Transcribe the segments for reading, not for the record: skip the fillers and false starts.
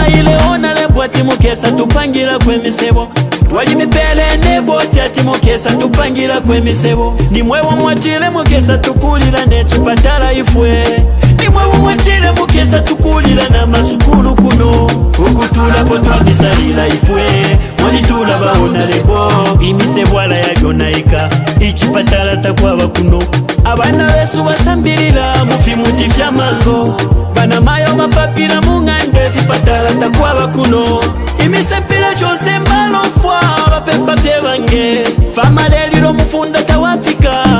Baile ona lebo ati mukesa tupangira kwemisebo. Twali mipele nebo ati mukesa tupangira kwemisebo. Nimwewo mwatile mukesa tukulira nechipatala ifwe. Nimwewo mwatile mukesa tukulira na masukulu kuno. Ukutula potwa bisalila ifwe. Mwalitula baona lebo. Imisebo ala ya jonaika. Ichipatala takwaba kuno. Abana besu basambirila mufimuti fya mango. Bana mayo mapapila mungande zipatala takwaba kuno. Imisepila chose mbalo fwa bapepa kebange. Fama lelilo mufunda tawafika.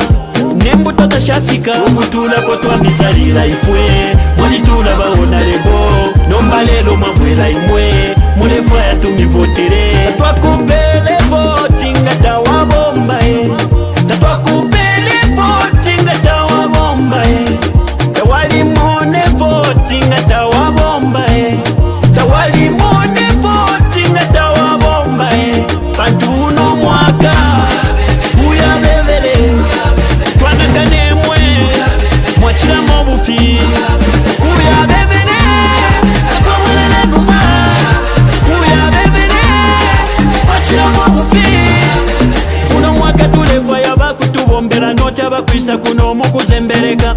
Nembuto tashafika. Ukutula potwa misalila ifwe. Mwalitula baona lebo. Nomba lelo mabwela imwe. Mulefwa ya tumivotere. Tatwa kupele votinga tawabomba Tatwa kupele votinga tawabomba Tawali mone votinga tawabomba Tawali mone votinga tawabomba Pantuno mwaka Kuya bebele Twana kanemwe Mwachila mobufi Kuya bebele Tatwa mwelele numa Kuya bebele Mwachila mobufi Uno mwaka tulefa ya bakutubombera Nocha bakwisa kuno mukuzembereka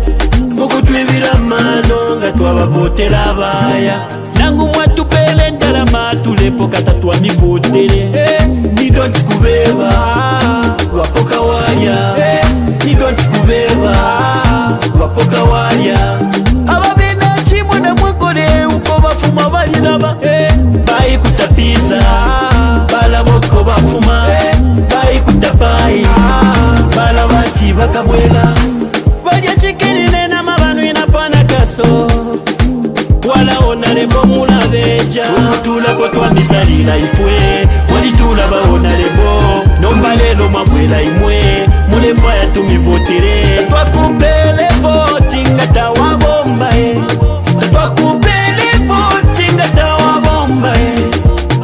Mukutwibira mano nga twabavotera abaya Nangu mwatupele ndalama tulepo katatwa mivotere Nidonti kubeba wapoka walya Nidonti kubeba wapoka walya Ababina chimwe na mwekole uko bafuma balinaba Bayi kutapiza bala boko bafuma Bayi kutapai bala bati bakabwela Balya chikini nena mabanu inapana kaso Wala ona lebo mula beja Ukutula potwa misalila ifwe Walitula baona lebo Nomba lelo mabwela imwe Mulefa ya tumivotere Tatwa kupele votinga tawabomba Tatwa kupele votinga tawabomba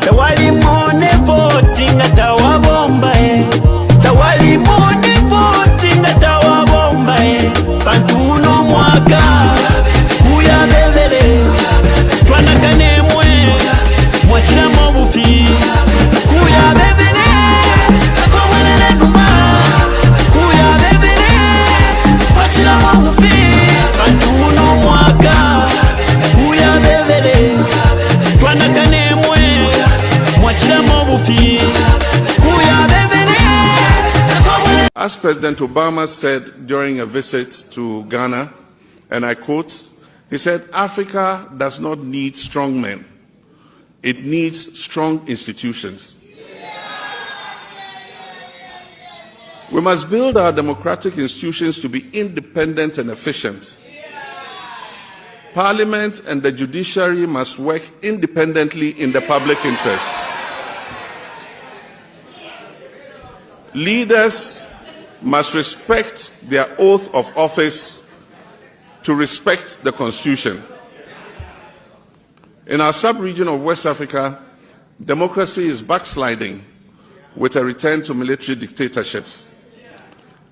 Tawali mone votinga tawabomba Tawali mone votinga tawabomba Pantuno mwaka Kuya bebele Twana kanemwe Mwachila mobufi Kuya bebele Tatwa mwelele numa Kuya bebele Mwachila mobufi Pantuno mwaka Kuya bebele Twana kanemwe Mwachila mobufi Kuya bebele As President Obama said during a visit to Ghana, and I quote, he said, Africa does not need strong men. It needs strong institutions. We must build our democratic institutions to be independent and efficient. Parliament and the judiciary must work independently in the public interest. Leaders must respect their oath of office to respect the Constitution. In our sub-region of West Africa, democracy is backsliding with a return to military dictatorships.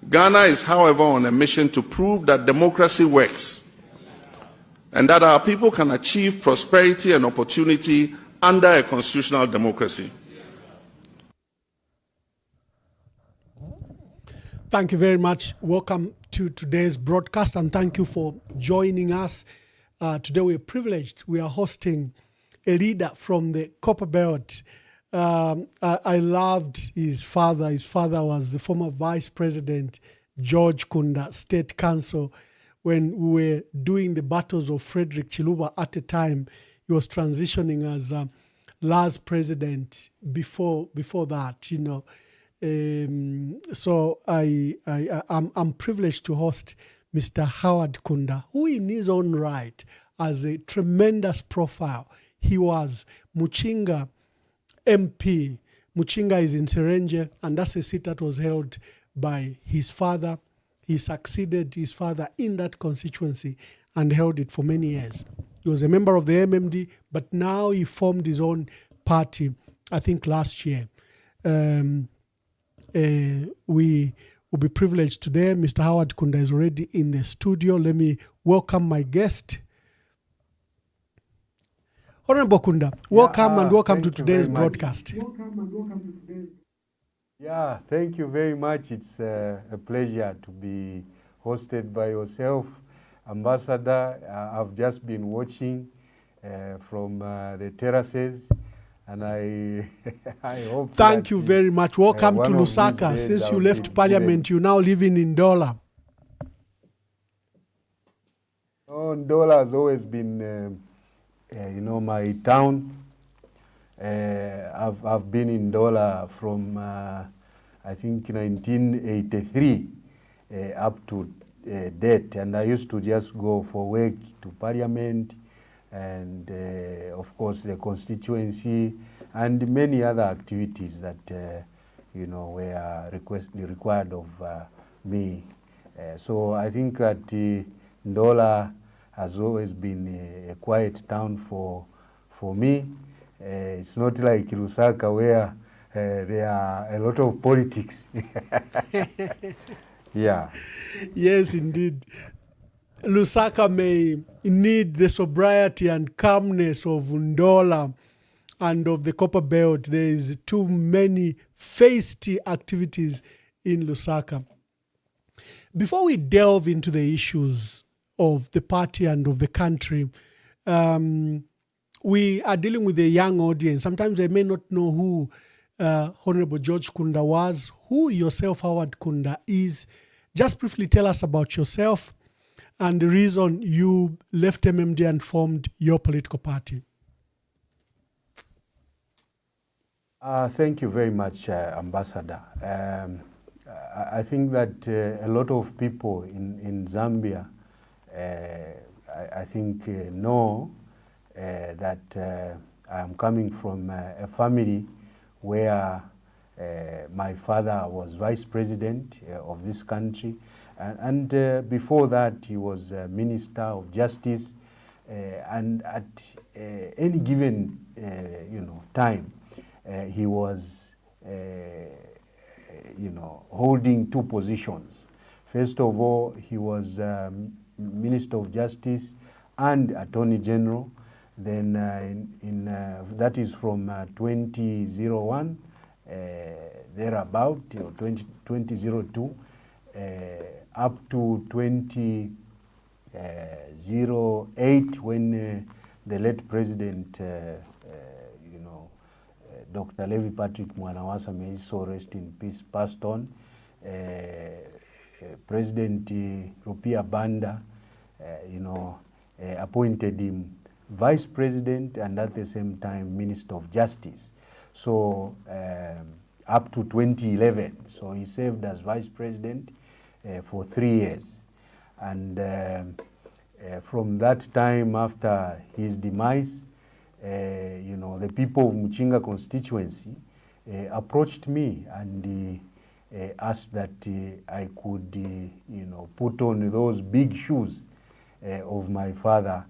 Ghana is, however, on a mission to prove that democracy works and that our people can achieve prosperity and opportunity under a constitutional democracy. Thank you very much. Welcome to today's broadcast, and thank you for joining us. Today we're privileged. We are hosting a leader from the Copper Belt. I loved his father. His father was the former Vice President George Kunda, State Council. When we were doing the battles of Frederick Chiluba at the time, he was transitioning as last president before that, you know. So I'm privileged to host Mr. Howard Kunda, who in his own right has a tremendous profile. He was Muchinga MP. Muchinga is in Serenge, and that's a seat that was held by his father. He succeeded his father in that constituency and held it for many years. He was a member of the MMD, but now he formed his own party, I think last year. We will be privileged today. Mr. Howard Kunda is already in the studio. Let me welcome my guest. Honorable Kunda, welcome and welcome to Thank you today's very much. broadcast. Yeah, thank you very much. It's a pleasure to be hosted by yourself, Ambassador. I've just been watching from the terraces, and I I hope Thank that you very much. Welcome to one of these Lusaka. days Since you I'll left be Parliament, you're now living in Dola. Oh, Ndola has always been, you know, my town. I've been in Dola from I think 1983 up to date, and I used to just go for work to Parliament, and of course the constituency and many other activities that you know were required of me. So I think that Ndola has always been a quiet town for me. It's not like Lusaka where there are a lot of politics. Yeah. Yes, indeed. Lusaka may need the sobriety and calmness of Ndola and of the Copper Belt. There is too many feisty activities in Lusaka. Before we delve into the issues of the party and of the country, we are dealing with a young audience. Sometimes they may not know who Honorable George Kunda was, who yourself, Howard Kunda, is. Just briefly tell us about yourself and the reason you left MMD and formed your political party. Thank you very much, Ambassador. I think that a lot of people in Zambia, I think, know that I'm coming from a family where my father was vice president of this country, and before that he was minister of justice, and at any given you know time he was you know holding two positions. First of all, he was Minister of Justice and Attorney General. Then that is from 2001 thereabout, or 2002 up to 2008 when the late president you know Dr. Levi Patrick Mwanawasa, may his soul rest in peace, passed on. President Rupia Banda you know appointed him vice president and at the same time Minister of Justice. So up to 2011, so he served as vice president for 3 years, and from that time, after his demise, you know, the people of Muchinga constituency approached me and asked that I could you know put on those big shoes of my father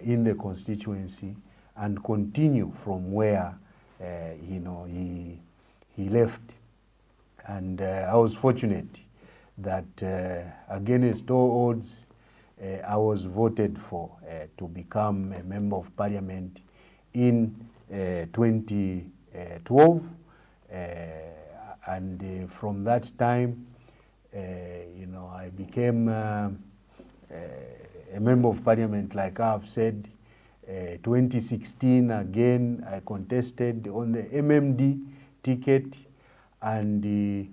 in the constituency and continue from where you know he left. And I was fortunate that against all odds I was voted for to become a member of parliament in 2012, and from that time you know I became a member of parliament, like I've said. 2016 again I contested on the MMD ticket and you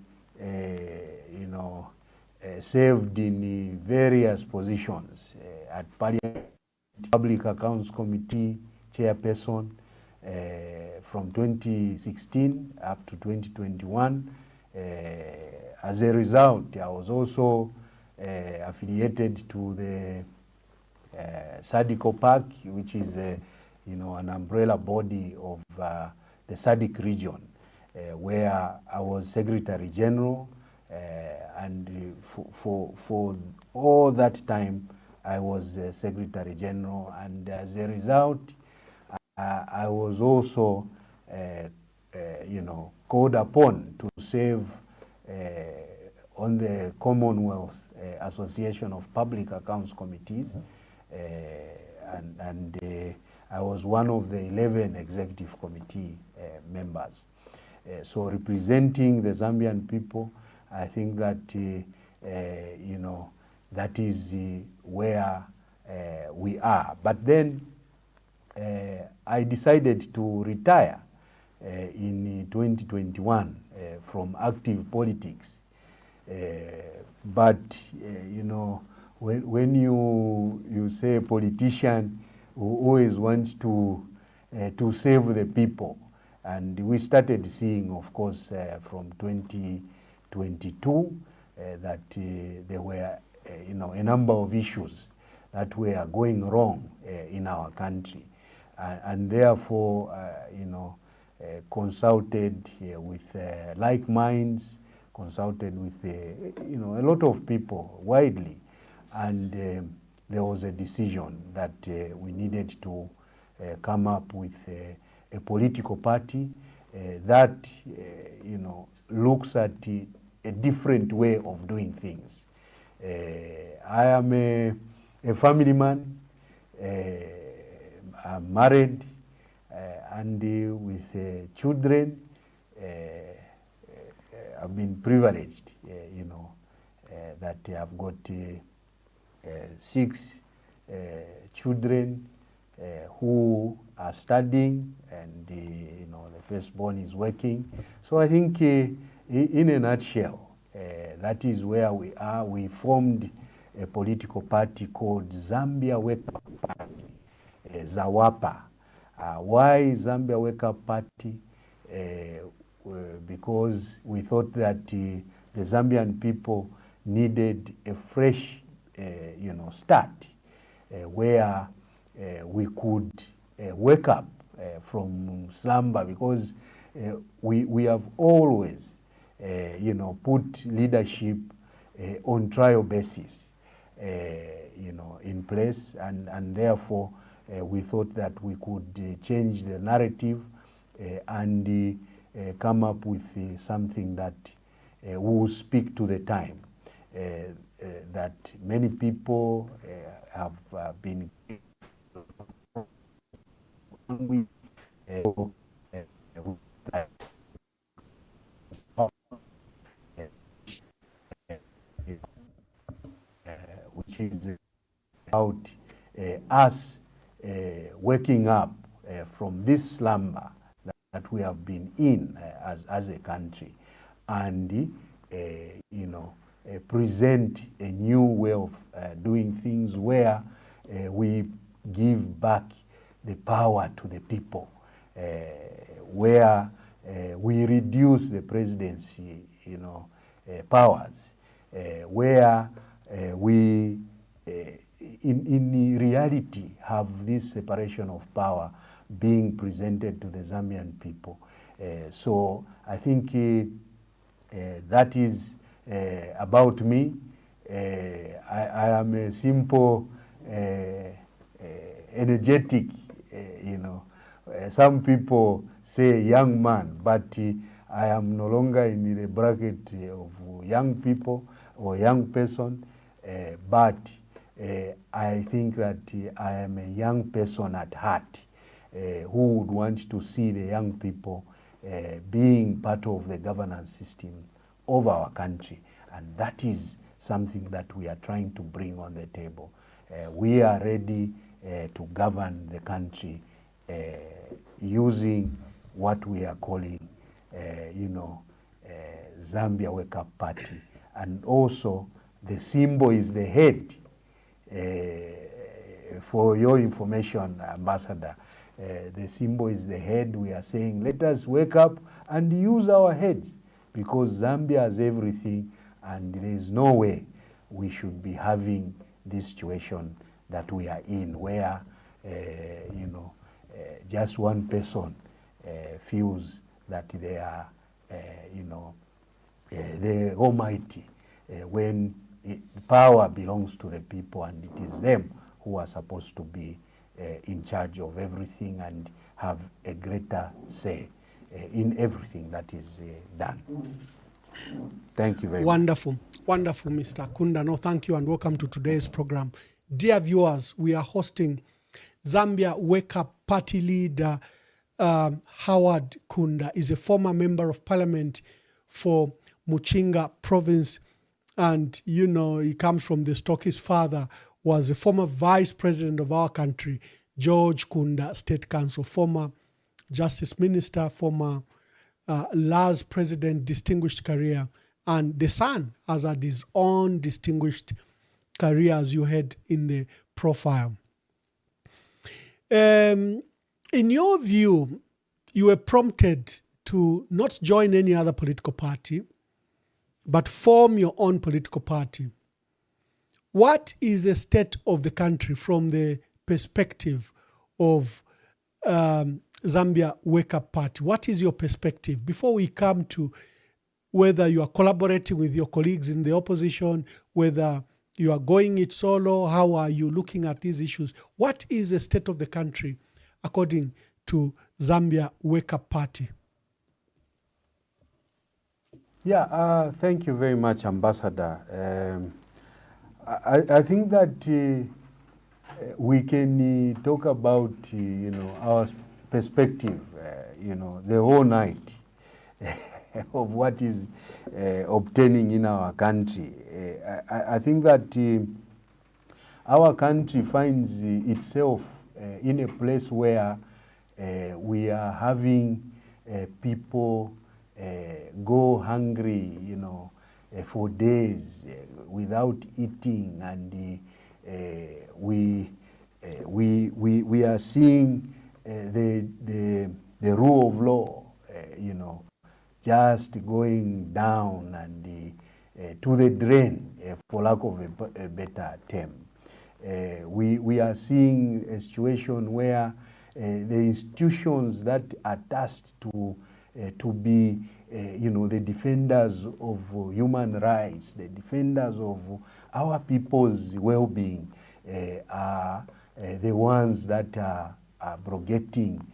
know served in various positions at Parliament, Public Accounts Committee chairperson from 2016 up to 2021. As a result, I was also affiliated to the SADC Park, which is you know an umbrella body of the SADC region, where I was Secretary General, and for all that time I was Secretary General, and as a result I was also you know called upon to serve on the Commonwealth Association of Public Accounts Committees, and I was one of the 11 executive committee members. So representing the Zambian people, I think that, you know, that is where we are. But then I decided to retire in 2021 from active politics. But you know, when you say a politician who always wants to save the people, and we started seeing, of course, from 2022 that there were you know, a number of issues that were going wrong in our country, and therefore you know, consulted with like minds, consulted with you know, a lot of people widely, and there was a decision that we needed to come up with a political party that you know, looks at a different way of doing things. I am a family man. I'm married and with children. I've been privileged, you know, that I've got 6 children who are studying, and you know, the firstborn is working. So I think, in a nutshell, that is where we are. We formed a political party called Zambia Wake Up Party, ZAWAPA. Why Zambia Wake Up Party? Because we thought that the Zambian people needed a fresh, you know, start, where we could wake up from slumber, because we have always, you know, put leadership on trial basis, you know, in place, and therefore we thought that we could change the narrative and come up with something that will speak to the time, that many people have been which is about us waking up from this slumber that we have been in as a country, and you know, present a new way of doing things, where we give back the power to the people, where we reduce the presidency, you know, powers, where we in reality have this separation of power being presented to the Zambian people. So I think that is about me. I am a simple, energetic, you know, some people say young man, but I am no longer in the bracket of young people or young person, but I think that I am a young person at heart, who would want to see the young people being part of the governance system of our country. And that is something that we are trying to bring on the table. We are ready to govern the country using what we are calling, you know, Zambia Wake Up Party. And also the symbol is the head. For your information, Ambassador, the symbol is the head. We are saying, let us wake up and use our heads, because Zambia has everything, and there is no way we should be having this situation that we are in, where you know, just one person feels that they are, you know, the Almighty, when power belongs to the people, and it is them who are supposed to be in charge of everything and have a greater say in everything that is done. Thank you very much. Wonderful, wonderful, Mr. Kunda. No, thank you and welcome to today's program. Dear viewers, we are hosting Zambia Wake Up Party leader Howard Kunda is a former member of parliament for Muchinga province. And, you know, he comes from the stock. His father was a former vice president of our country, George Kunda State Council, former justice minister, former LAS president, distinguished career. And the son has had his own distinguished career, as you heard in the profile. In your view, you were prompted to not join any other political party, but form your own political party. What is the state of the country from the perspective of Zambia Wake Up Party? What is your perspective? Before we come to whether you are collaborating with your colleagues in the opposition, whether you are going it solo, how are you looking at these issues? What is the state of the country according to Zambia Wake Up Party? Yeah, thank you very much, Ambassador. I think that we can talk about you know, our perspective, you know, the whole night of what is obtaining in our country. I think that our country finds itself in a place where we are having people go hungry, you know, for days without eating, and we are seeing the rule of law, you know, just going down and to the drain, for lack of a better term. We are seeing a situation where the institutions that are tasked to be, you know, the defenders of human rights, the defenders of our people's well-being, are the ones that are abrogating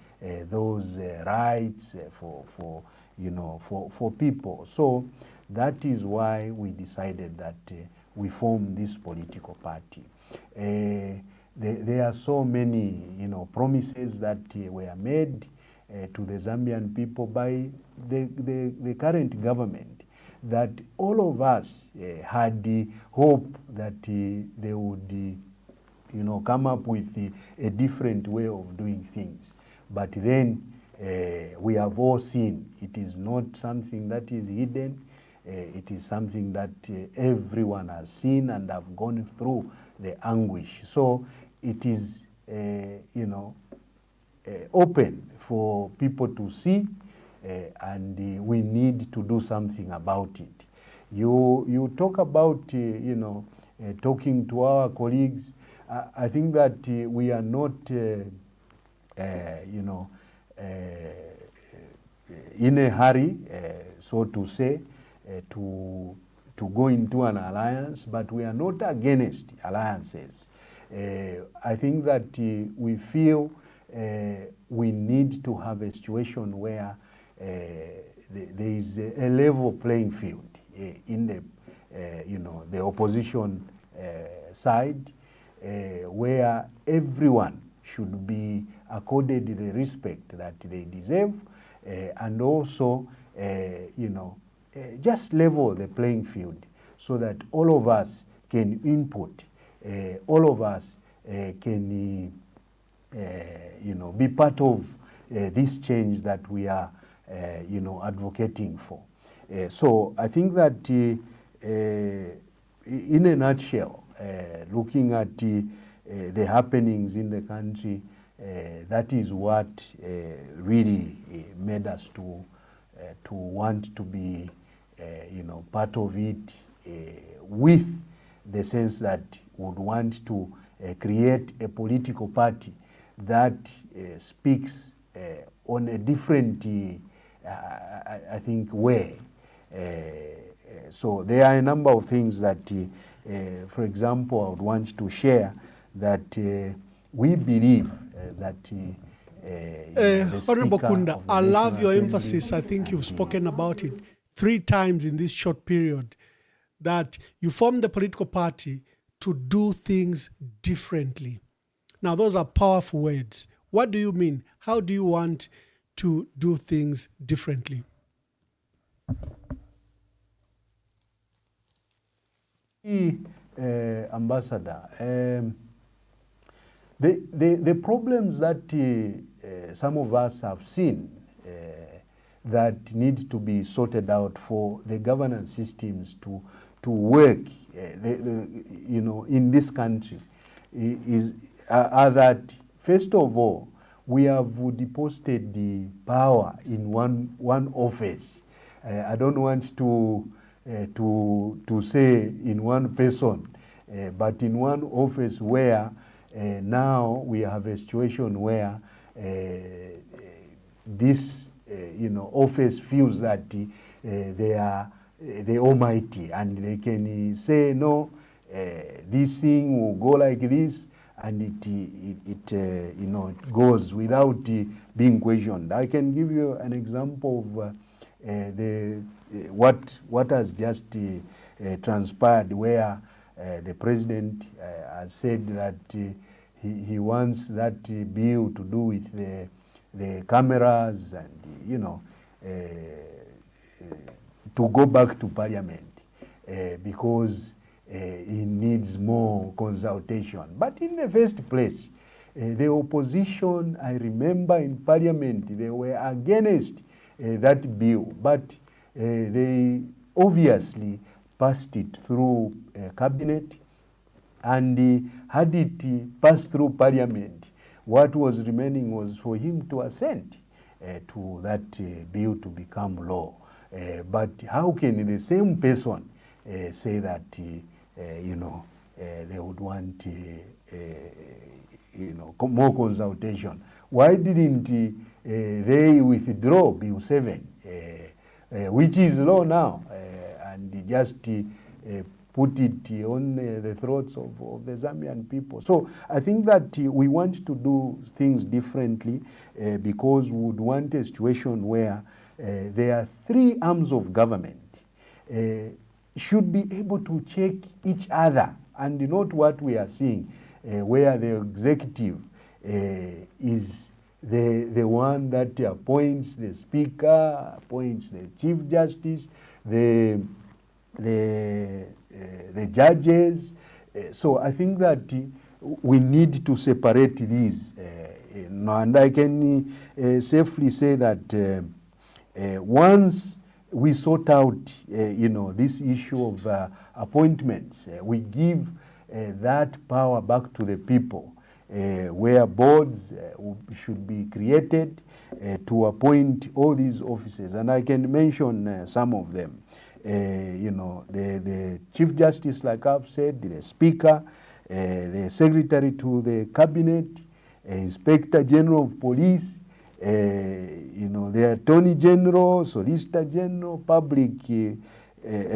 those rights for you know, for people. So that is why we decided that we form this political party. There are so many, you know, promises that were made to the Zambian people by the current government, that all of us had the hope that they would, you know, come up with a different way of doing things. But then we have all seen it is not something that is hidden. It is something that everyone has seen and have gone through the anguish. So it is, you know, open for people to see, and we need to do something about it. You talk about, you know, talking to our colleagues. I think that we are not, you know, in a hurry, so to say, to go into an alliance, but we are not against alliances. I think that we feel we need to have a situation where there is a level playing field in the, you know, the opposition side, where everyone should be accorded the respect that they deserve, and also, you know, just level the playing field so that all of us can input, all of us can, you know, be part of this change that we are, you know, advocating for. So I think that in a nutshell, looking at the happenings in the country, that is what really made us to want to be, you know, part of it, with the sense that we would want to create a political party that speaks on a different, I think, way. So there are a number of things that, for example, I would want to share that we believe that Honorable Kunda, I love your emphasis. I think you've spoken about it 3 times in this short period, that you formed the political party to do things differently. Now, those are powerful words. What do you mean? How do you want to do things differently? Ambassador, the problems that some of us have seen that need to be sorted out for the governance systems to work, in this country, are that, first of all, we have deposited the power in one office. I don't want to say in one person, but in one office where now we have a situation where this office feels that they are the almighty, and they can say no, this thing will go like this, and it goes without being questioned. I can give you an example of what has just transpired, where the president has said that he wants that bill to do with the cameras and to go back to parliament because he needs more consultation. But in the first place, the opposition, I remember in parliament, they were against that bill, but they obviously passed it through cabinet, and had it passed through parliament, what was remaining was for him to assent to that bill to become law. But how can the same person say that they would want more consultation? Why didn't they withdraw Bill 7, which is law now, and just put it on the throats of the Zambian people? So I think that we want to do things differently because we would want a situation where there are three arms of government should be able to check each other, and not what we are seeing, where the executive is the one that appoints the speaker, appoints the chief justice, the judges. So I think that we need to separate these. And I can safely say that once we sort out, this issue of appointments, we give that power back to the people, where boards should be created to appoint all these offices. And I can mention some of them. The Chief Justice, like I've said, the Speaker, the Secretary to the Cabinet, Inspector General of Police, the Attorney General, Solicitor General,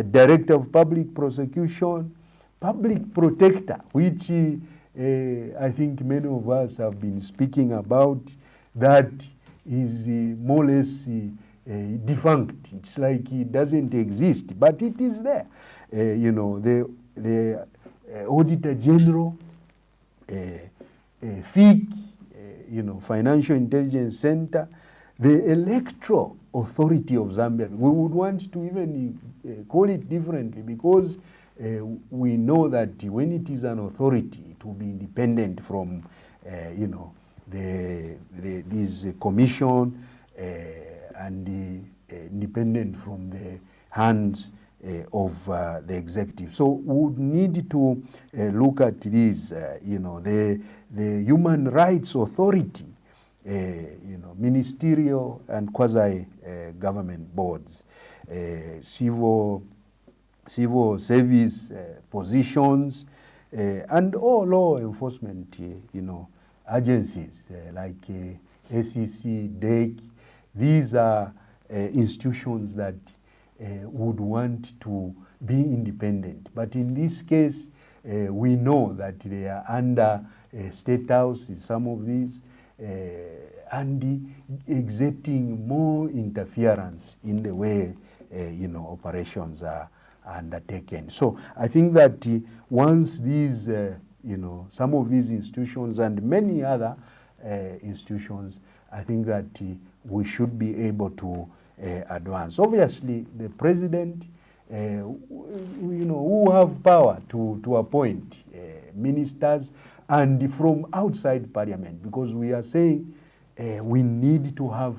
Director of Public Prosecution, Public Protector, which I think many of us have been speaking about, that is more or less defunct. It's like it doesn't exist, but it is there. The Auditor General, FIC, Financial Intelligence Center, the Electoral Authority of Zambia. We would want to even call it differently, because we know that when it is an authority, it will be independent from, this commission and independent from the hands of the executive. So we would need to look at this, the Human Rights Authority, ministerial and quasi-government boards, civil service positions, and all law enforcement, agencies like SEC, DEC. These are institutions that would want to be independent. But in this case, we know that they are under State House in some of these, and exerting more interference in the way operations are undertaken. So I think that once these some of these institutions and many other institutions, I think that we should be able to advance. Obviously, the president, who have power to appoint ministers and from outside parliament, because we are saying we need to have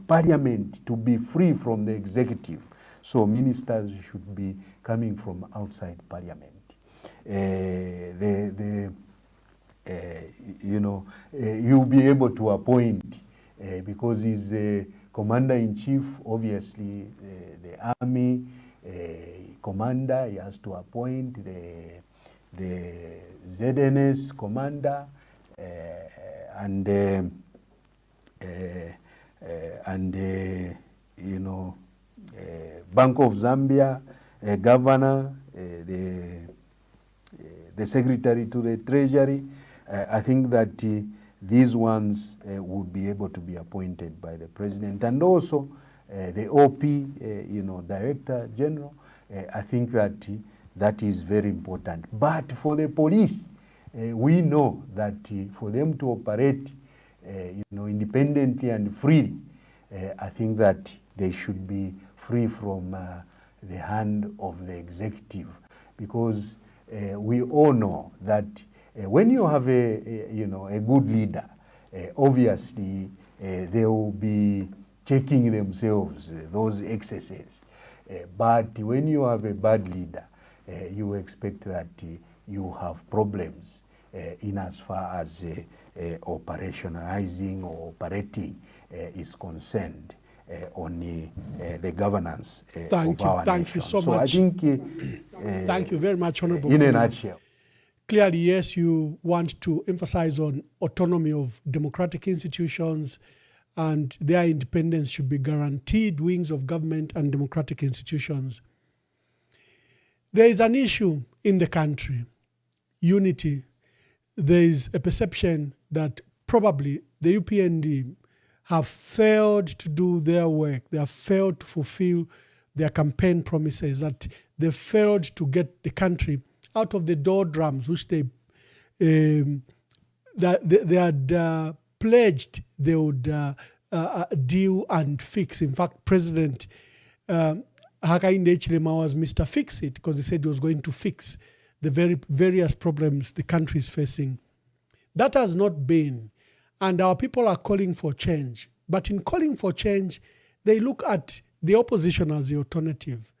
parliament to be free from the executive. So ministers should be coming from outside parliament. You'll be able to appoint because he's a commander-in-chief, obviously the army commander, he has to appoint the ZNS commander Bank of Zambia governor, the secretary to the treasury. I think that these ones would be able to be appointed by the president, and also the OP, Director General. I think that that is very important. But for the police, we know that for them to operate, independently and freely, I think that they should be free from the hand of the executive, because we all know that when you have a good leader, obviously they will be checking themselves, those excesses. But when you have a bad leader, you expect that you have problems in as far as operationalizing or operating is concerned on the governance of our nation. Thank you so So much. I think, Thank you very much, Honorable. in a nutshell. Clearly, yes, you want to emphasize on autonomy of democratic institutions, and their independence should be guaranteed, wings of government and democratic institutions. There is an issue in the country, unity. There is a perception that probably the UPND have failed to do their work. They have failed to fulfill their campaign promises, that they failed to get the country out of the doldrums which they had pledged they would deal and fix. In fact, President Hakainde Hichilema was Mr. Fix-It, because he said he was going to fix the various problems the country is facing. That has not been, and our people are calling for change. But in calling for change, they look at the opposition as the alternative.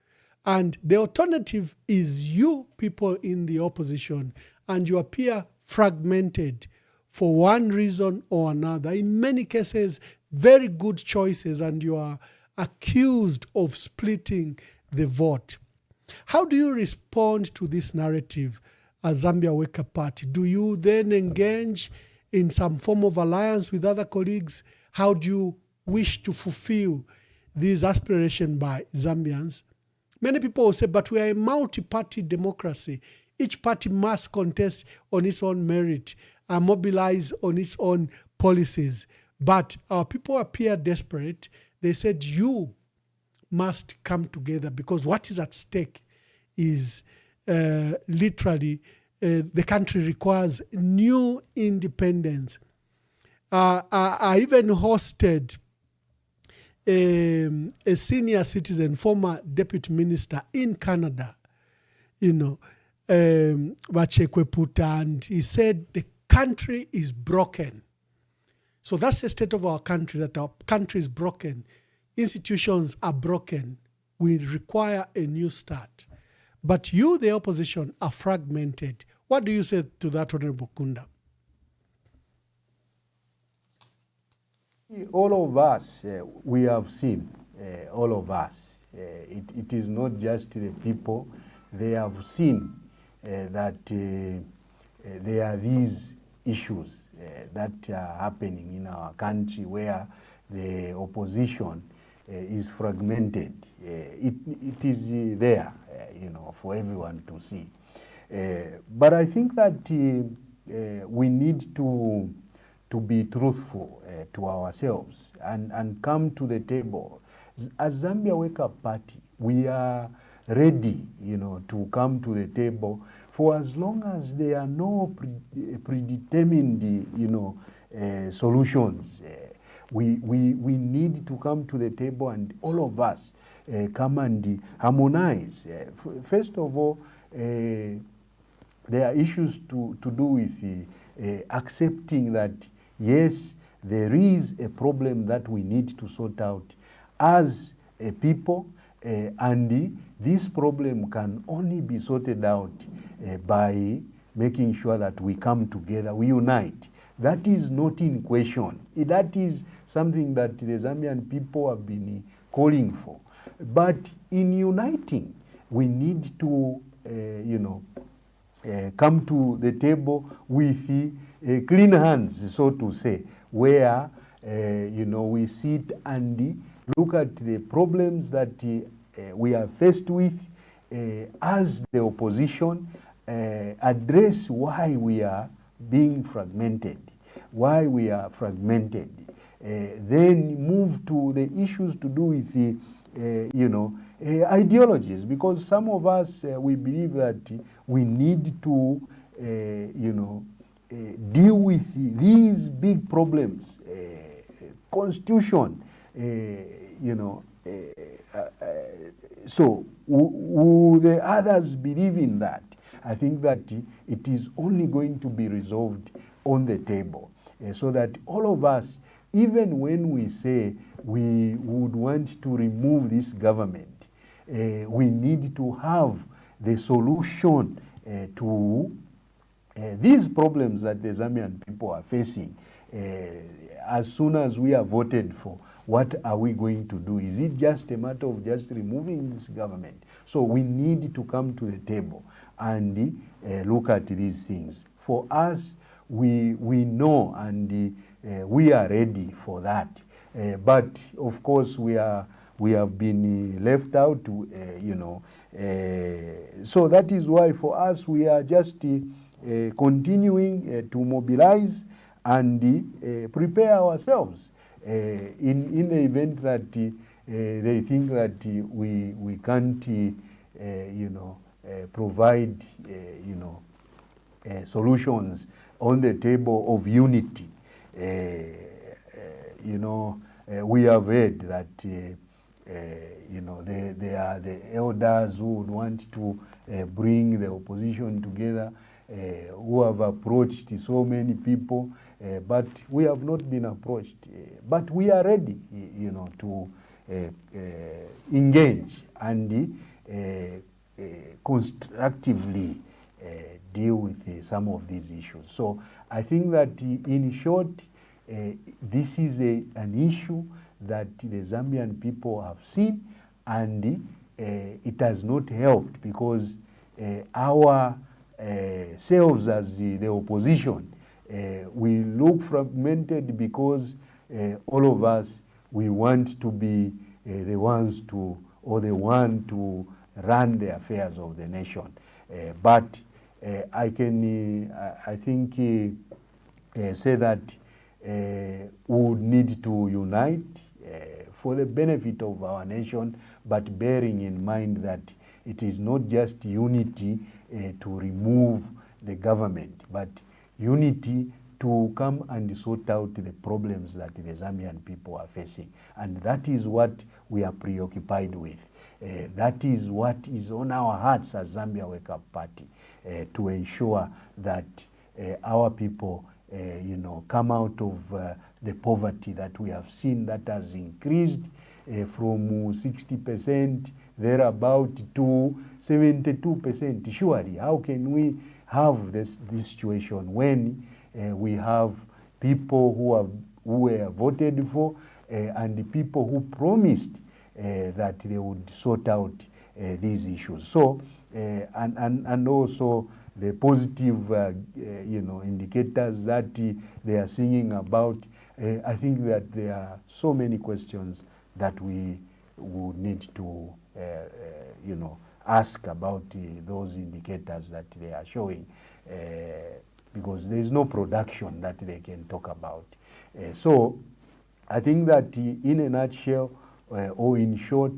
And the alternative is you people in the opposition, and you appear fragmented for one reason or another. In many cases, very good choices, and you are accused of splitting the vote. How do you respond to this narrative as Zambia Wake Up Party? Do you then engage in some form of alliance with other colleagues? How do you wish to fulfill these aspirations by Zambians? Many people will say, but we are a multi-party democracy. Each party must contest on its own merit and mobilize on its own policies. But our people appear desperate. They said, you must come together, because what is at stake is literally the country requires new independence. I even hosted a senior citizen, former deputy minister in Canada, Bachekwe Puta, and he said the country is broken. So that's the state of our country, that our country is broken. Institutions are broken. We require a new start. But you, the opposition, are fragmented. What do you say to that, Honorable Kunda? All of us, we have seen, all of us. It is not just the people. They have seen that there are these issues that are happening in our country, where the opposition is fragmented. It is there, for everyone to see. But I think that we need to be truthful to ourselves and come to the table. As Zambia Wake Up Party, we are ready, to come to the table for as long as there are no predetermined, solutions, we need to come to the table and all of us come and harmonize. First of all, there are issues to do with accepting that, yes, there is a problem that we need to sort out as a people, and this problem can only be sorted out by making sure that we come together, we unite. That is not in question. That is something that the Zambian people have been calling for. But in uniting, we need to, come to the table with clean hands, so to say, where, we sit and look at the problems that we are faced with as the opposition, address why we are being fragmented, then move to the issues to do with the, ideologies, because some of us, we believe that we need to, deal with these big problems, constitution, so the others believe in that. I think that it is only going to be resolved on the table, so that all of us, even when we say we would want to remove this government, we need to have the solution to these problems that the Zambian people are facing. As soon as we are voted for, what are we going to do? Is it just a matter of just removing this government? So we need to come to the table and look at these things. For us, we know and we are ready for that. But of course, we have been left out, so that is why for us, we are just continuing to mobilize and prepare ourselves in the event that they think that we can't, provide, solutions on the table of unity. We have heard that, they are the elders who would want to bring the opposition together, who have approached so many people, but we have not been approached. But we are ready, to engage and constructively deal with some of these issues. So I think that in short, this is an issue that the Zambian people have seen, and it has not helped because our selves as the opposition, we look fragmented because all of us, we want to be the ones to, or the one to run the affairs of the nation. But I can, I think, say that we would need to unite for the benefit of our nation, but bearing in mind that it is not just unity to remove the government, but unity to come and sort out the problems that the Zambian people are facing. And that is what we are preoccupied with. That is what is on our hearts as Zambia Wake Up Party, to ensure that our people, come out of the poverty that we have seen that has increased from 60% thereabout to 72%. Surely, how can we have this situation when we have people who were voted for and the people who promised that they would sort out these issues? So, and also the positive, indicators that they are singing about. I think that there are so many questions that we would need to, ask about those indicators that they are showing, because there is no production that they can talk about. So I think that in a nutshell, or in short,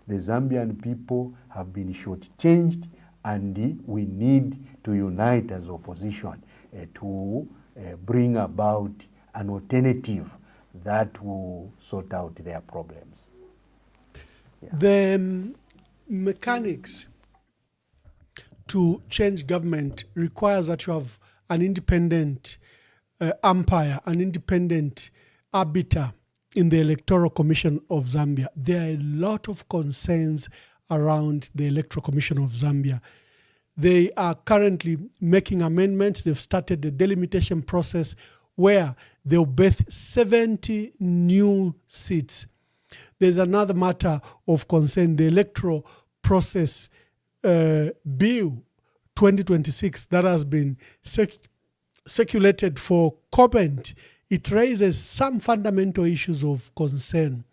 the Zambian people have been shortchanged, and we need to unite as opposition to bring about an alternative that will sort out their problems. Yeah. The mechanics to change government requires that you have an independent umpire, an independent arbiter in the Electoral Commission of Zambia. There are a lot of concerns around the Electoral Commission of Zambia. They are currently making amendments. They've started the delimitation process where they'll birth 70 new seats. There's another matter of concern, the electoral process bill 2026 that has been circulated for comment. It raises some fundamental issues of concern.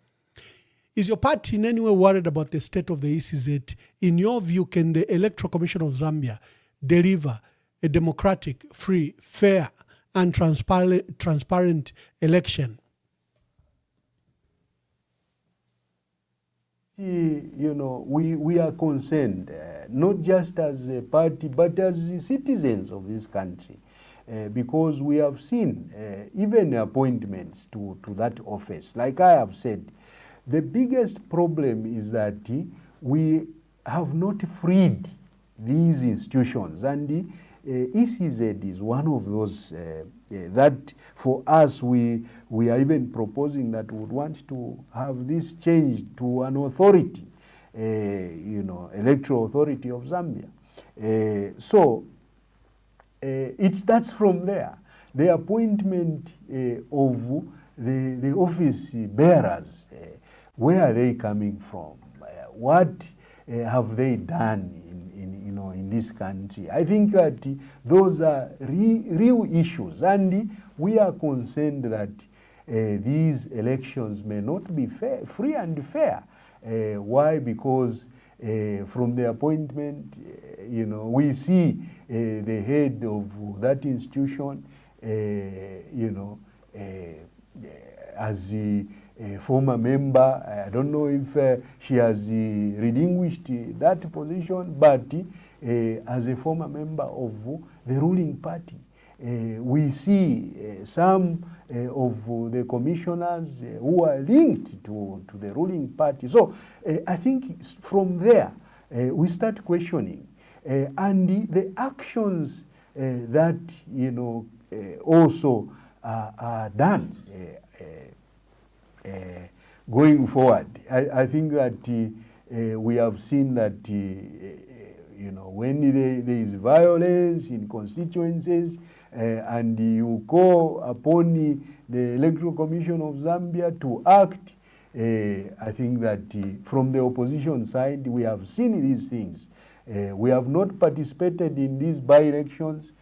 Is your party in any way worried about the state of the ECZ? In your view, can the Electoral Commission of Zambia deliver a democratic, free, fair, and transparent election? You know, we are concerned, not just as a party, but as citizens of this country, because we have seen even appointments to that office. Like I have said, the biggest problem is that we have not freed these institutions, and the ECZ is one of those that for us we are even proposing that we would want to have this changed to an authority, you know, electoral authority of Zambia. So it starts from there. The appointment of the office bearers, where are they coming from? What have they done in this country? I think that those are real issues, and we are concerned that these elections may not be fair, free and fair. Why? Because from the appointment, you know, we see the head of that institution, you know, as a former member. I don't know if she has relinquished that position, but as a former member of the ruling party, we see some of the commissioners who are linked to the ruling party. So I think from there we start questioning, and the actions that, you know, also are done going forward. I think that we have seen that you know, when there is violence in constituencies, and you call upon the Electoral Commission of Zambia to act, I think that from the opposition side we have seen these things. We have not participated in these by-elections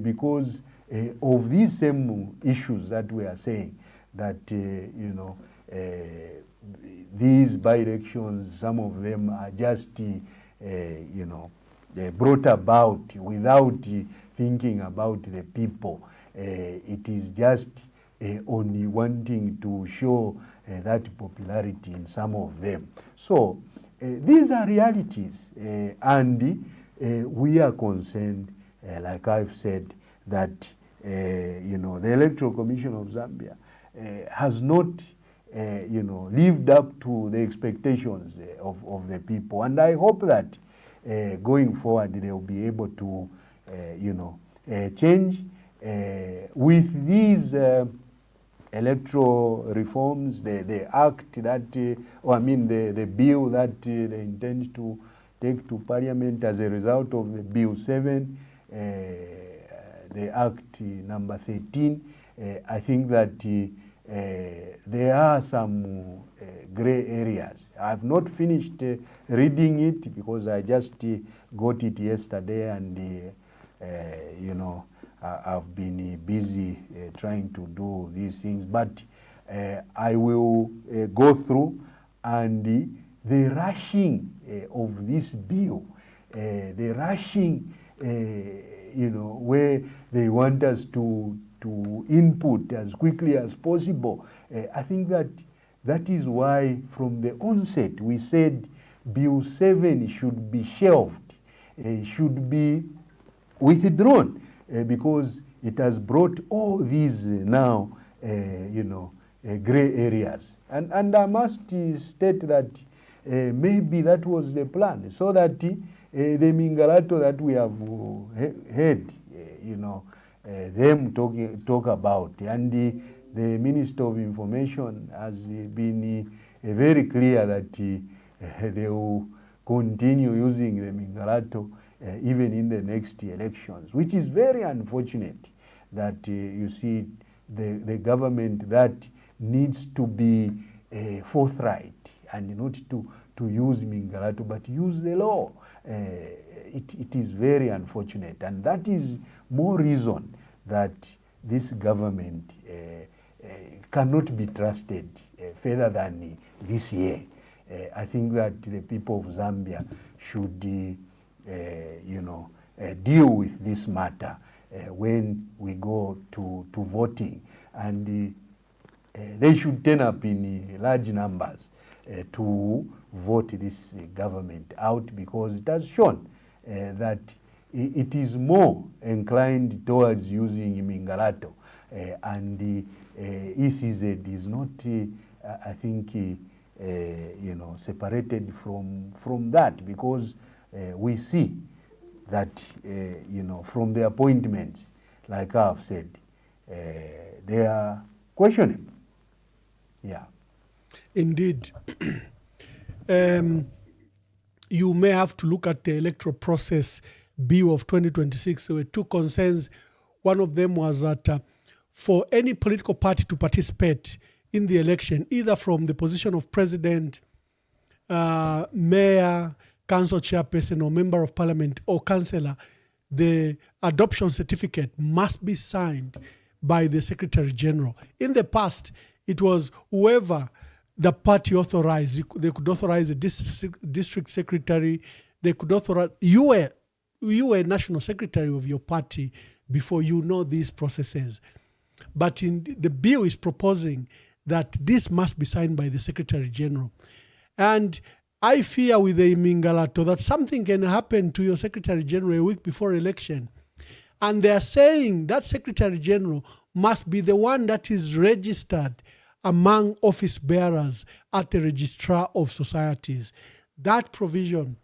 because of these same issues that we are saying, that you know, these by-elections, some of them are just you know, brought about without thinking about the people. It is just only wanting to show that popularity in some of them. So these are realities, and we are concerned, like I've said, that you know, the Electoral Commission of Zambia has not you know, lived up to the expectations of the people, and I hope that going forward they will be able to you know, change with these electoral reforms, the act that, or I mean the bill that they intend to take to Parliament as a result of the Bill 7, the Act number 13. I think that there are some gray areas. I have not finished reading it because I just got it yesterday, and you know, I've been busy trying to do these things, but I will go through, and the rushing of this bill, the rushing, you know, where they want us to input as quickly as possible. I think that is why from the onset we said Bill 7 should be shelved, should be withdrawn because it has brought all these now, gray areas. And I must state that maybe that was the plan, so that the Mingalato that we have heard, them talk about, and the Minister of Information has been very clear that they will continue using the Mingalato even in the next elections, which is very unfortunate that you see the government that needs to be forthright and not to use Mingalato but use the law. It is very unfortunate, and that is more reason that this government cannot be trusted further than this year. I think that the people of Zambia should deal with this matter when we go to voting, and they should turn up in large numbers to vote this government out, because it has shown that it is more inclined towards using Mingalato, and ECZ is not, I think, separated from that, because we see that from the appointments, like I've said, they are questionable. Yeah. Indeed. You may have to look at the electoral process bill of 2026. There were two concerns. One of them was that for any political party to participate in the election, either from the position of president, mayor, council chairperson, or member of parliament, or councillor, the adoption certificate must be signed by the Secretary General. In the past, it was whoever the party authorized. They could authorize the district secretary. They could authorize, you were national secretary of your party before you know these processes. But the bill is proposing that this must be signed by the Secretary General. And I fear with the Mingalato that something can happen to your Secretary General a week before election. And they are saying that Secretary General must be the one that is registered among office bearers at the Registrar of Societies. That provision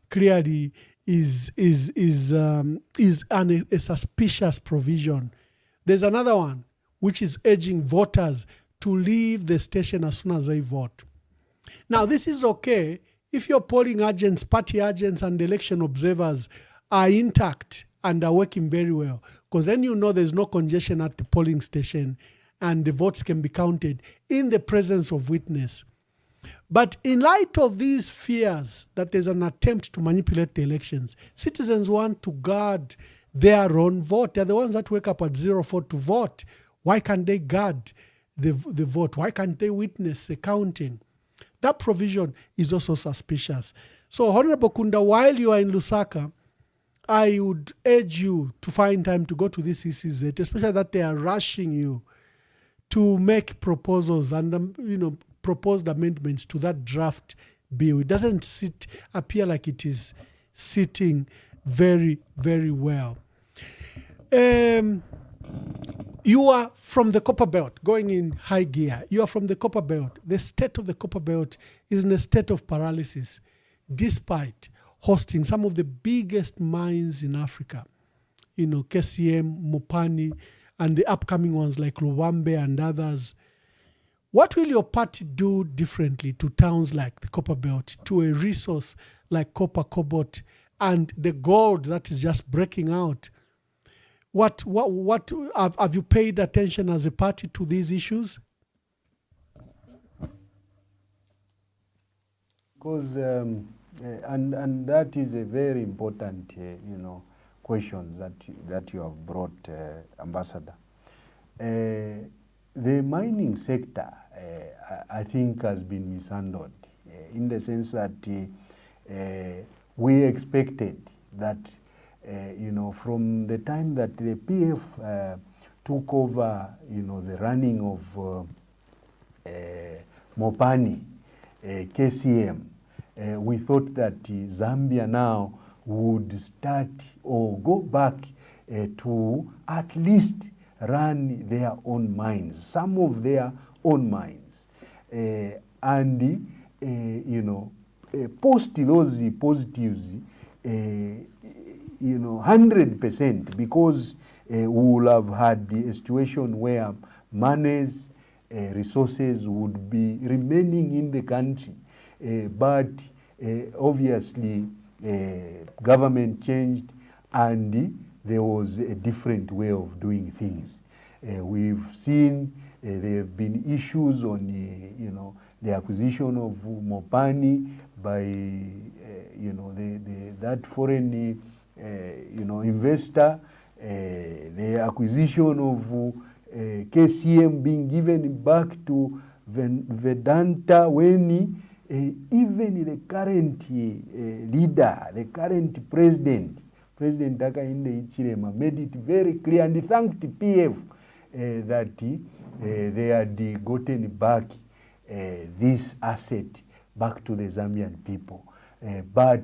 clearly is a suspicious provision. There's another one which is urging voters to leave the station as soon as they vote. Now, this is okay if your polling agents, party agents, and election observers are intact and are working very well, because then you know there's no congestion at the polling station and the votes can be counted in the presence of witness. But in light of these fears that there's an attempt to manipulate the elections, citizens want to guard their own vote. They're the ones that wake up at 04 to vote. Why can't they guard the vote? Why can't they witness the counting? That provision is also suspicious. So, Honorable Kunda, while you are in Lusaka, I would urge you to find time to go to this ECZ, especially that they are rushing you to make proposals and proposed amendments to that draft bill. It doesn't appear like it is sitting very, very well. You are from the Copper Belt, going in high gear. You are from the Copper Belt. The state of the Copper Belt is in a state of paralysis, despite hosting some of the biggest mines in Africa. KCM, Mopani, and the upcoming ones like Mwamba and others. What will your party do differently to towns like the Copper Belt, to a resource like copper, cobalt, and the gold that is just breaking out? What have you paid attention as a party to these issues? Because and that is a very important questions that you have brought, Ambassador. The mining sector, I think, has been mishandled in the sense that we expected that, from the time that the PF took over, the running of Mopani, KCM, we thought that Zambia now would start or go back to at least run their own mines, some of their own mines, and post those positives, 100%, because we will have had a situation where monies, resources would be remaining in the country, but obviously government changed and there was a different way of doing things. We've seen there have been issues on the acquisition of Mopani by that foreign investor, the acquisition of KCM being given back to Vedanta, when even the current leader, the current President Hakainde Hichilema, made it very clear and thanked PF that they had gotten back this asset back to the Zambian people. But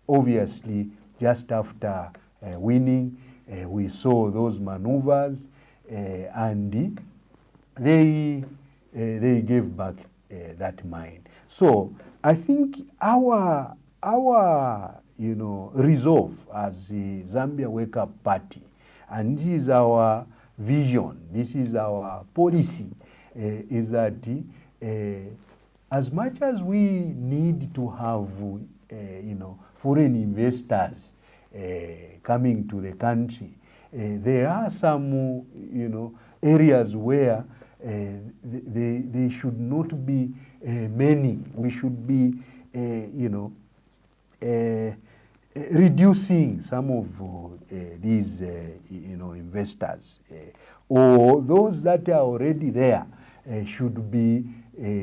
obviously, just after winning, we saw those maneuvers, and they gave back that mine. So I think our resolve as the Zambia Wake Up Party, and this is our vision, this is our policy, is that as much as we need to have foreign investors coming to the country, there are some areas where they should not be many. We should be reducing some of these investors, or those that are already there should be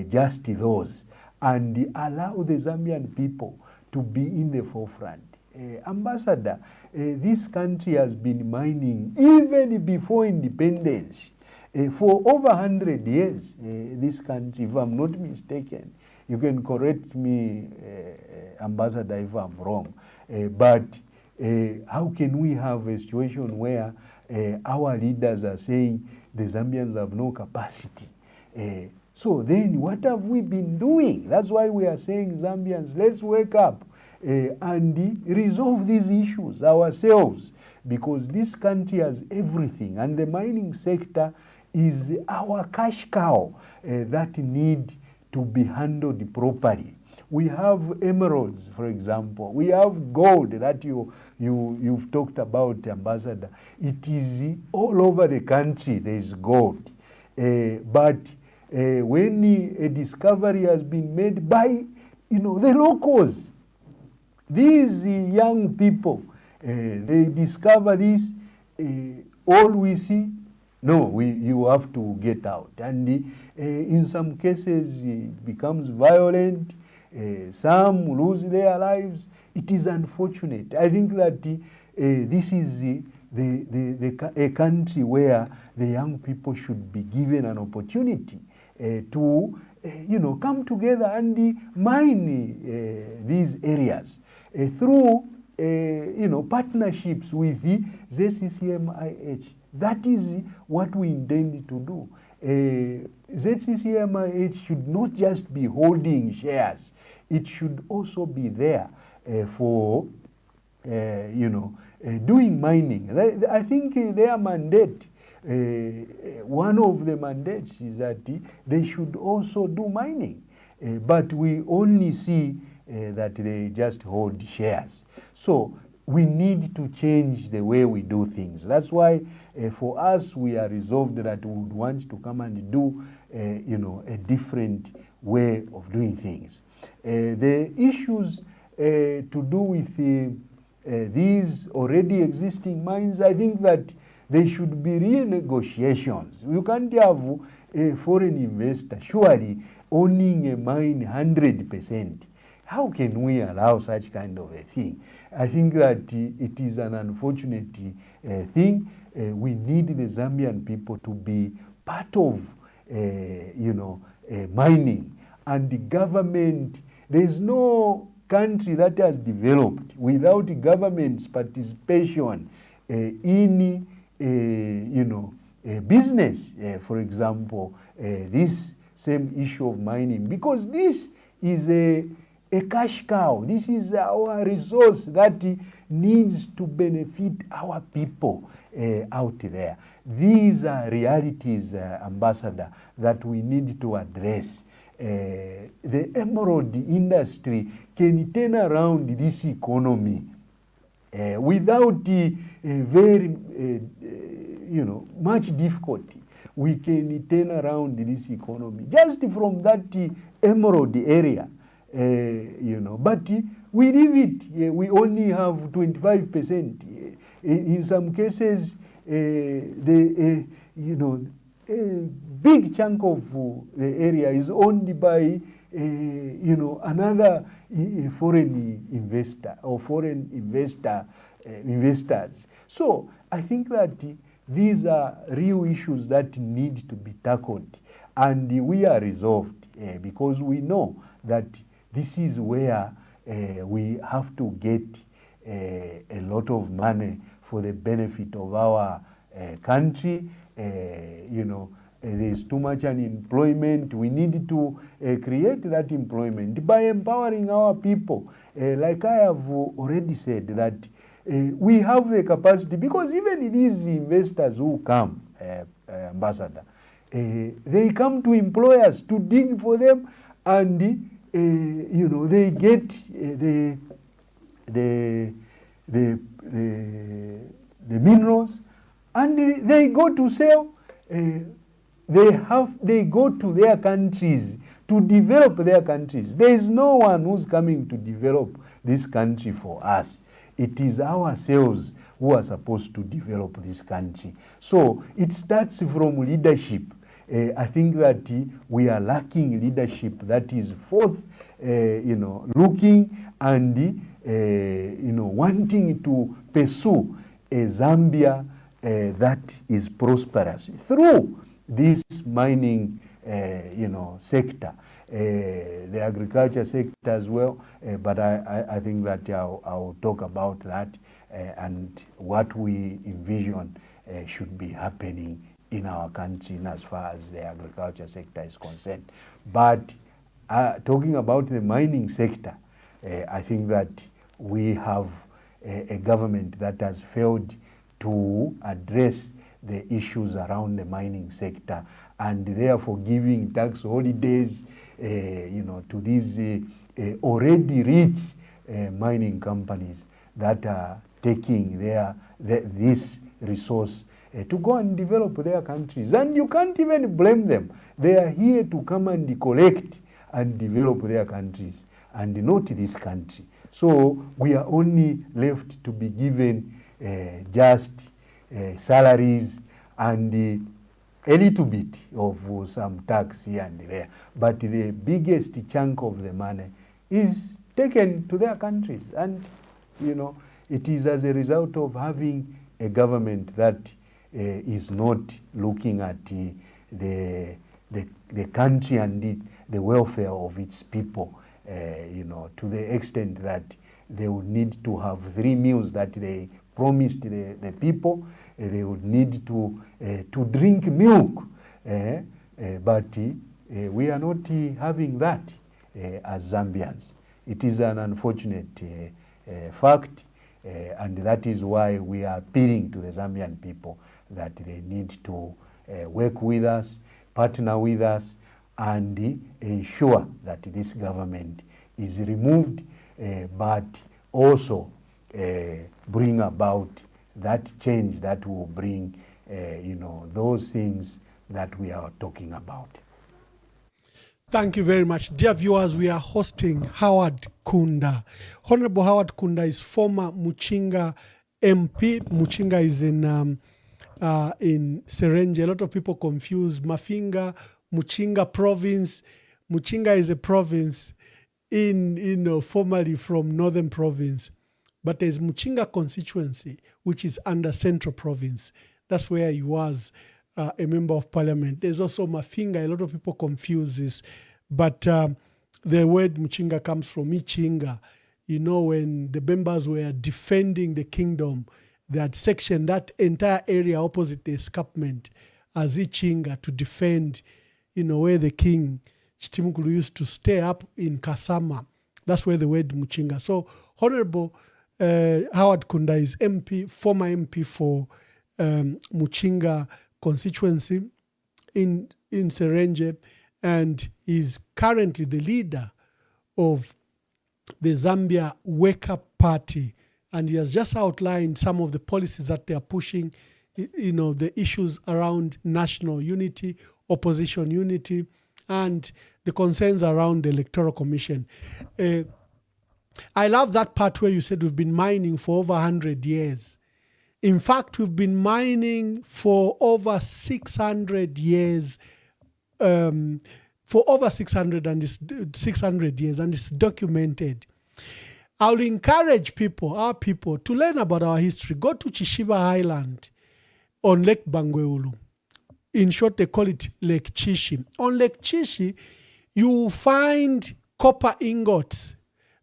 just those, and allow the Zambian people to be in the forefront. Ambassador, this country has been mining even before independence. For over 100 years, this country, if I'm not mistaken, you can correct me, Ambassador, if I'm wrong, but how can we have a situation where our leaders are saying the Zambians have no capacity? So then what have we been doing? That's why we are saying, Zambians, let's wake up and resolve these issues ourselves, because this country has everything, and the mining sector is our cash cow that need to be handled properly. We have emeralds, for example. We have gold that you've talked about, Ambassador. It is all over the country. There is gold, but when a discovery has been made by the locals, these young people, they discover this, all we see, no, you have to get out. And in some cases, it becomes violent. Some lose their lives. It is unfortunate. I think that this is a country where the young people should be given an opportunity to come together and mine these areas through partnerships with the ZCCMIH. That is what we intend to do. ZCCMIH should not just be holding shares. It should also be there for doing mining. I think their mandate, one of the mandates is that they should also do mining. But we only see that they just hold shares. So we need to change the way we do things. That's why for us, we are resolved that we would want to come and do a different way of doing things. The issues to do with these already existing mines, I think that there should be renegotiations. You can't have a foreign investor surely owning a mine 100%. How can we allow such kind of a thing? I think that it is an unfortunate thing. We need the Zambian people to be part of, mining, and the government. There is no country that has developed without government's participation in business, for example, this same issue of mining, because this is a cash cow. This is our resource that needs to benefit our people out there. These are realities, Ambassador, that we need to address. The emerald industry can turn around this economy without very much difficulty. We can turn around this economy just from that emerald area, but we leave it. We only have 25%. In some cases, a big chunk of the area is owned by another foreign investor or foreign investors. So I think that these are real issues that need to be tackled, and we are resolved because we know that this is where we have to get a lot of money for the benefit of our country. There's too much unemployment. We need to create that employment by empowering our people. Like I have already said, that we have the capacity, because even these investors who come, Ambassador, they come to employers to dig for them, and they get the minerals, and they go to sell. They go to their countries to develop their countries. There is no one who's coming to develop this country for us. It is ourselves who are supposed to develop this country. So it starts from leadership. I think that we are lacking leadership that is forth, looking and wanting to pursue a Zambia that is prosperous through this mining, sector, the agriculture sector as well. But I think that I'll talk about that and what we envision should be happening in our country as far as the agriculture sector is concerned. But talking about the mining sector, I think that we have a government that has failed to address the issues around the mining sector, and therefore giving tax holidays to these already rich mining companies that are taking this resource to go and develop their countries. And you can't even blame them. They are here to come and collect and develop their countries, and not this country. So we are only left to be given just salaries and a little bit of some tax here and there. But the biggest chunk of the money is taken to their countries. And, it is as a result of having a government that is not looking at the country and the welfare of its people, to the extent that they would need to have 3 meals that they promised the people. They would need to drink milk, but we are not having that as Zambians. It is an unfortunate fact, and that is why we are appealing to the Zambian people that they need to work with us, partner with us, and ensure that this government is removed, but also bring about that change that will bring, those things that we are talking about. Thank you very much. Dear viewers, we are hosting Howard Kunda. Honorable Howard Kunda is former Muchinga MP. Muchinga is in Serenge. A lot of people confuse Mafinga, Muchinga province. Muchinga is a province formerly from Northern Province. But there's Muchinga constituency, which is under Central Province. That's where he was a member of parliament. There's also Mafinga. A lot of people confuse this. But the word Muchinga comes from Ichinga, when the members were defending the kingdom, they had sectioned that entire area opposite the escarpment as Ichinga to defend, where the king Chitimukulu used to stay up in Kasama. That's where the word Muchinga. So Honorable Howard Kunda is former MP for Muchinga constituency in Serenje, and is currently the leader of the Zambia Wake Up Party. And he has just outlined some of the policies that they are pushing, the issues around national unity, opposition unity, and the concerns around the Electoral Commission. I love that part where you said we've been mining for over 100 years. In fact, we've been mining for over 600 years, for over 600 years, and it's documented. I'll encourage our people, to learn about our history. Go to Chishiba Island on Lake Bangweulu. In short, they call it Lake Chishi. On Lake Chishi, you will find copper ingots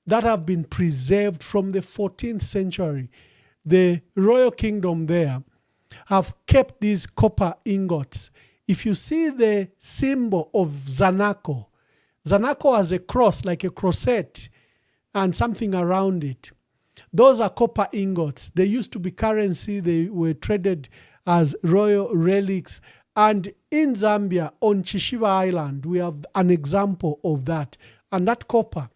that have been preserved from the 14th century. The royal kingdom there have kept these copper ingots. If you see the symbol of Zanaco, Zanaco has a cross, like a crossette, and something around it. Those are copper ingots. They used to be currency. They were traded as royal relics. And in Zambia, on Chishiba Island, we have an example of that. And that copper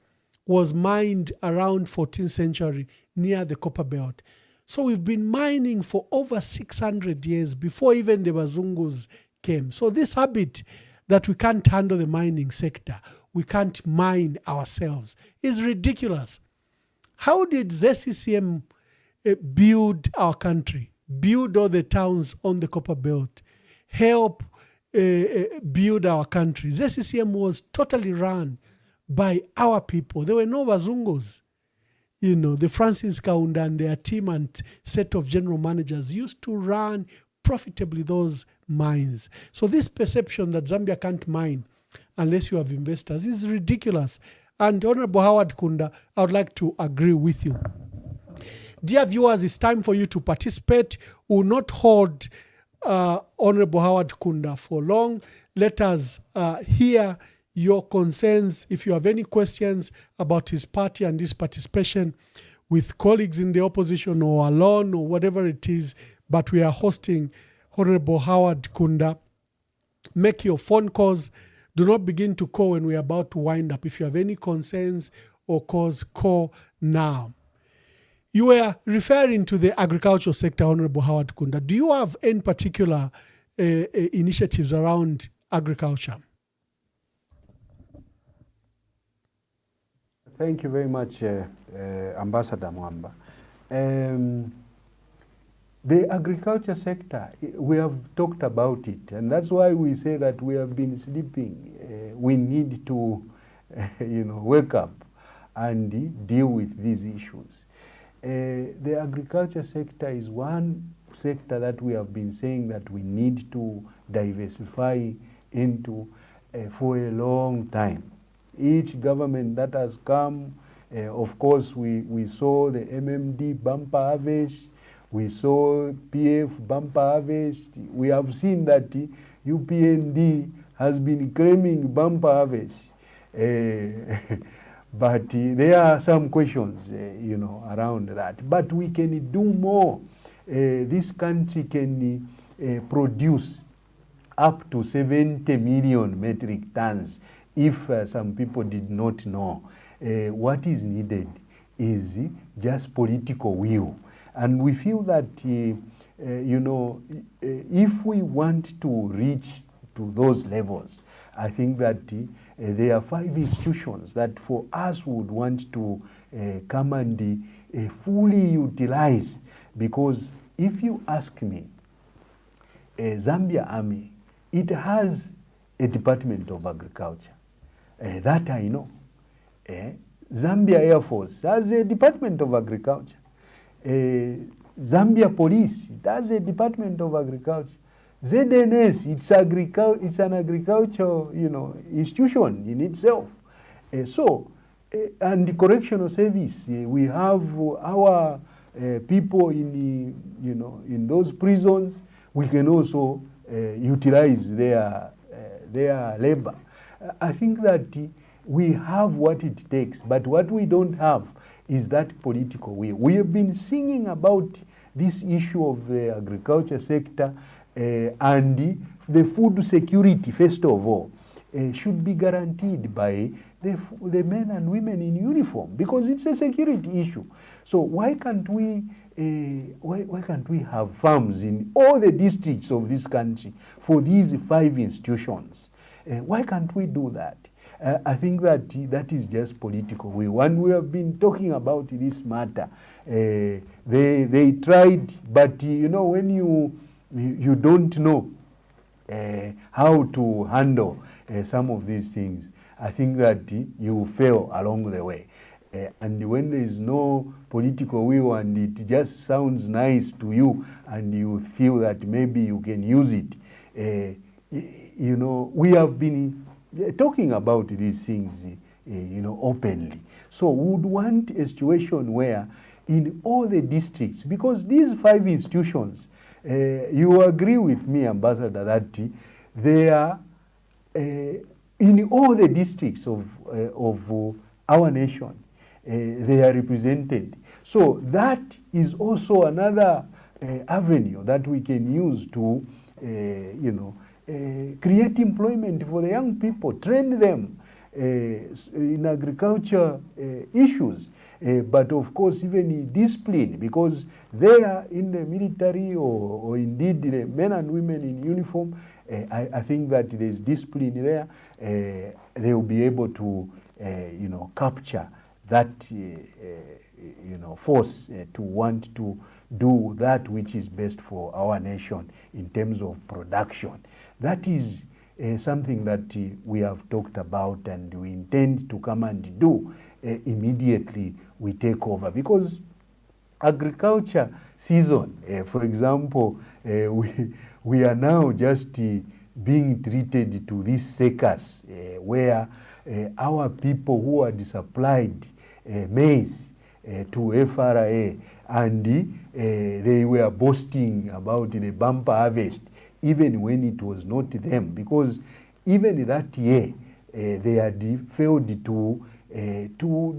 was mined around 14th century near the copper belt. So we've been mining for over 600 years before even the Bazungus came. So this habit that we can't handle the mining sector, we can't mine ourselves, is ridiculous. How did ZCCM build our country, build all the towns on the copper belt, help build our country? ZCCM was totally run by our people. There were no Bazungus. The Francis Kaunda and their team and set of general managers used to run profitably those mines. So this perception that Zambia can't mine unless you have investors is ridiculous. And Honorable Howard Kunda, I would like to agree with you. Dear viewers, it's time for you to participate. We will not hold Honorable Howard Kunda for long. Let us hear your concerns. If you have any questions about his party and his participation with colleagues in the opposition or alone or whatever it is, but we are hosting Honorable Howard Kunda. Make your phone calls. Do not begin to call when we are about to wind up. If you have any concerns or calls, call now. You were referring to the agricultural sector, Honorable Howard Kunda. Do you have any particular initiatives around agriculture? Thank you very much, Ambassador Mwamba. The agriculture sector, we have talked about it, and that's why we say that we have been sleeping. We need to, wake up and deal with these issues. The agriculture sector is one sector that we have been saying that we need to diversify into for a long time. Each government that has come, of course, we saw the MMD bumper harvest, we saw PF bumper harvest. We have seen that UPND has been claiming bumper harvest. But there are some questions, around that. But we can do more. This country can produce up to 70 million metric tons if some people did not know. What is needed is just political will. And we feel that, if we want to reach to those levels, I think that there are 5 institutions that for us would want to come and fully utilize. Because if you ask me, Zambia Army, it has a Department of Agriculture. That I know. Zambia Air Force has a Department of Agriculture. Zambia Police, that's a Department of Agriculture. ZNS, it's an agricultural, institution in itself. So and the correctional service. We have our people in those prisons. We can also utilize their labor. I think that we have what it takes, but what we don't have is that political will. We have been singing about this issue of the agriculture sector and the food security, first of all, should be guaranteed by the men and women in uniform, because it's a security issue. So why can't we have farms in all the districts of this country for these 5 institutions? Why can't we do that? I think that is just political will. And we have been talking about this matter. They tried, but when you don't know how to handle some of these things, I think that you fail along the way. And when there is no political will and it just sounds nice to you and you feel that maybe you can use it, we have been talking about these things, openly. So we would want a situation where in all the districts, because these 5 institutions, you agree with me, Ambassador, that they are in all the districts of our nation, they are represented. So that is also another avenue that we can use to, create employment for the young people, train them in agriculture issues, but of course even in discipline, because they are in the military or indeed the men and women in uniform. I think that there is discipline there. They will be able to, capture that, force to want to do that which is best for our nation in terms of production. That is something that we have talked about and we intend to come and do immediately we take over. Because agriculture season, for example, we are now just being treated to this circus where our people who are supplied maize to FRA and they were boasting about the bumper harvest, even when it was not them, because even that year they had failed to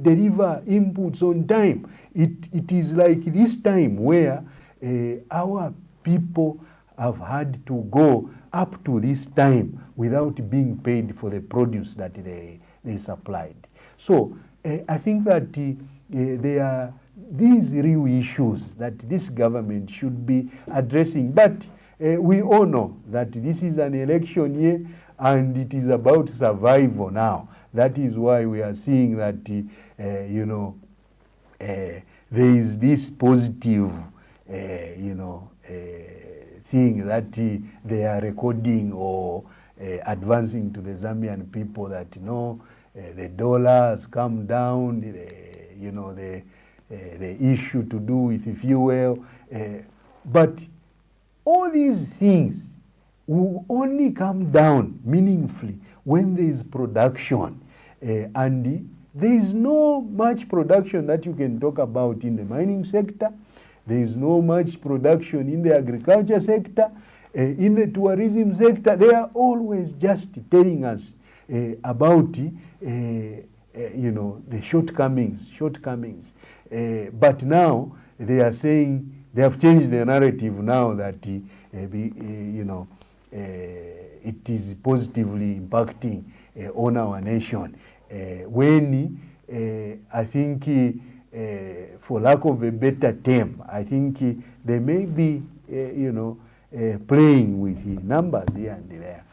deliver inputs on time. It is like this time where our people have had to go up to this time without being paid for the produce that they supplied. So I think that there are these real issues that this government should be addressing. But we all know that this is an election year and it is about survival now. That is why we are seeing that, there is this positive, thing that they are recording or advancing to the Zambian people that, the dollar has come down, the issue to do with fuel. But all these things will only come down meaningfully when there is production. And there is no much production that you can talk about in the mining sector. There is no much production in the agriculture sector. In the tourism sector, they are always just telling us about the shortcomings. But now they are saying, they have changed the narrative now that it is positively impacting on our nation. When I think, for lack of a better term, I think they may be, playing with the numbers here and there.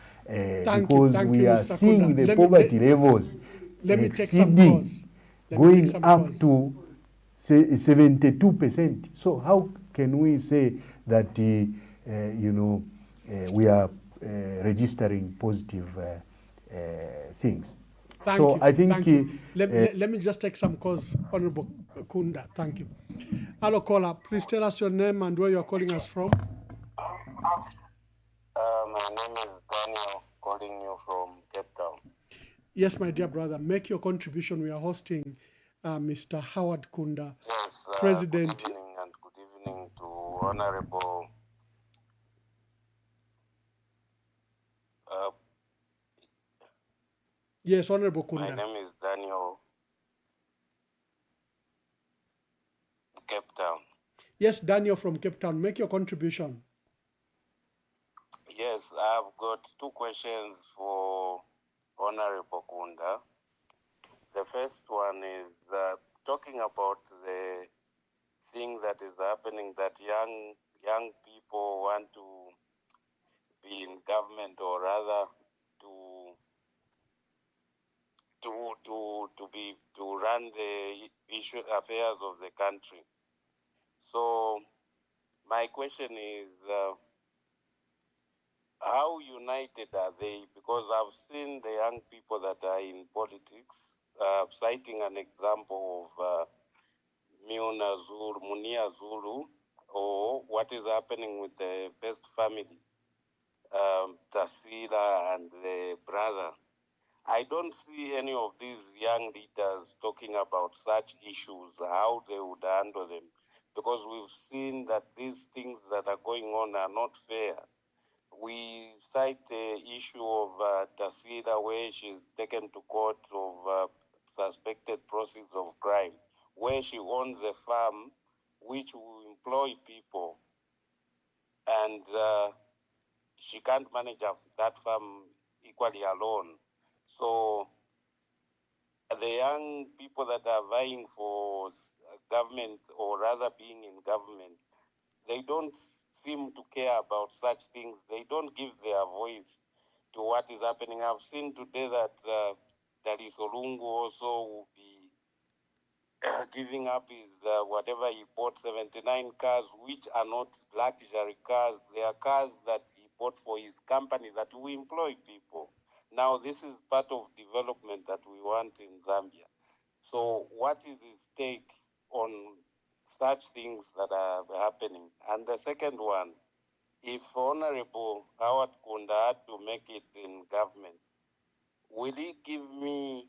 Because we are seeing the poverty levels exceeding, going up to 72%. So how can we say that, we are registering positive things? I think... Let me just take some calls, Honorable Kunda. Thank you. Hello, caller. Please tell us your name and where you are calling us from. My name is Daniel, calling you from Cape Town. Yes, my dear brother, make your contribution. We are hosting Mr. Howard Kunda, Yes, President. good evening and good evening to Honorable Yes, Honorable my Kunda. name is Daniel, Cape Town. Yes, Daniel from Cape Town, make your contribution. Yes, I've got two questions for Honorable Kunda. The first one is talking about the thing that is happening, that young people want to be in government, or rather to run the affairs of the country. So my question is, how united are they? Because I've seen the young people that are in politics, citing an example of Munia Zulu, or what is happening with the first family, Tasila and the brother. I don't see any of these young leaders talking about such issues, how they would handle them, because we've seen that these things that are going on are not fair. We cite the issue of Tasila, where she's taken to court of suspected proceeds of crime, where she owns a farm which will employ people, and she can't manage that farm equally alone. So the young people that are vying for government, or rather being in government, they don't seem to care about such things. They don't give their voice to what is happening. I've seen today that Dali Solungu also will be giving up his whatever he bought, 79 cars, which are not luxury cars. They are cars that he bought for his company that will employ people. Now, this is part of development that we want in Zambia. So what is his take on such things that are happening? And the second one, if Honorable Howard Kunda had to make it in government, will he give me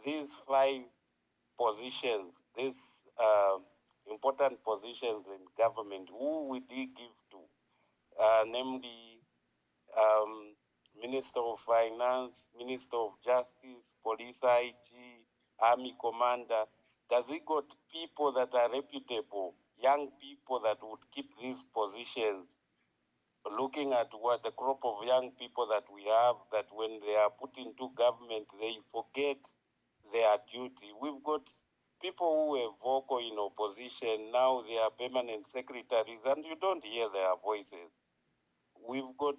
these 5 positions, these important positions in government? Who would he give to? Namely, Minister of Finance, Minister of Justice, Police IG, Army Commander. Does he got people that are reputable, young people that would keep these positions? Looking at what the crop of young people that we have, that when they are put into government, they forget their duty. We've got people who were vocal in opposition, now they are permanent secretaries, and you don't hear their voices. We've got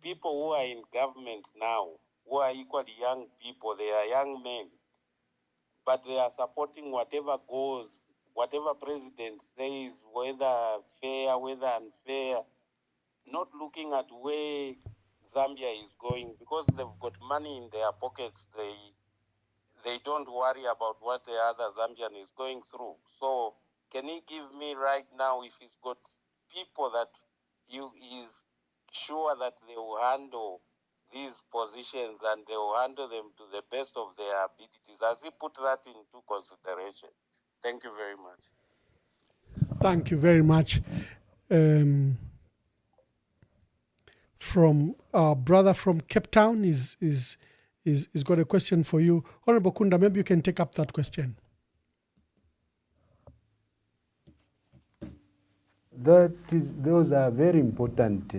people who are in government now, who are equally young people, they are young men, but they are supporting whatever goes, whatever president says, whether fair, whether unfair, not looking at where Zambia is going, because they've got money in their pockets. They don't worry about what the other Zambian is going through. So can he give me right now, if he's got people that he is sure that they will handle these positions and they will handle them to the best of their abilities? Has he put that into consideration? Thank you very much. Thank you very much. From our brother from Cape Town is got a question for you. Honorable Kunda, maybe you can take up that question. Those are very important,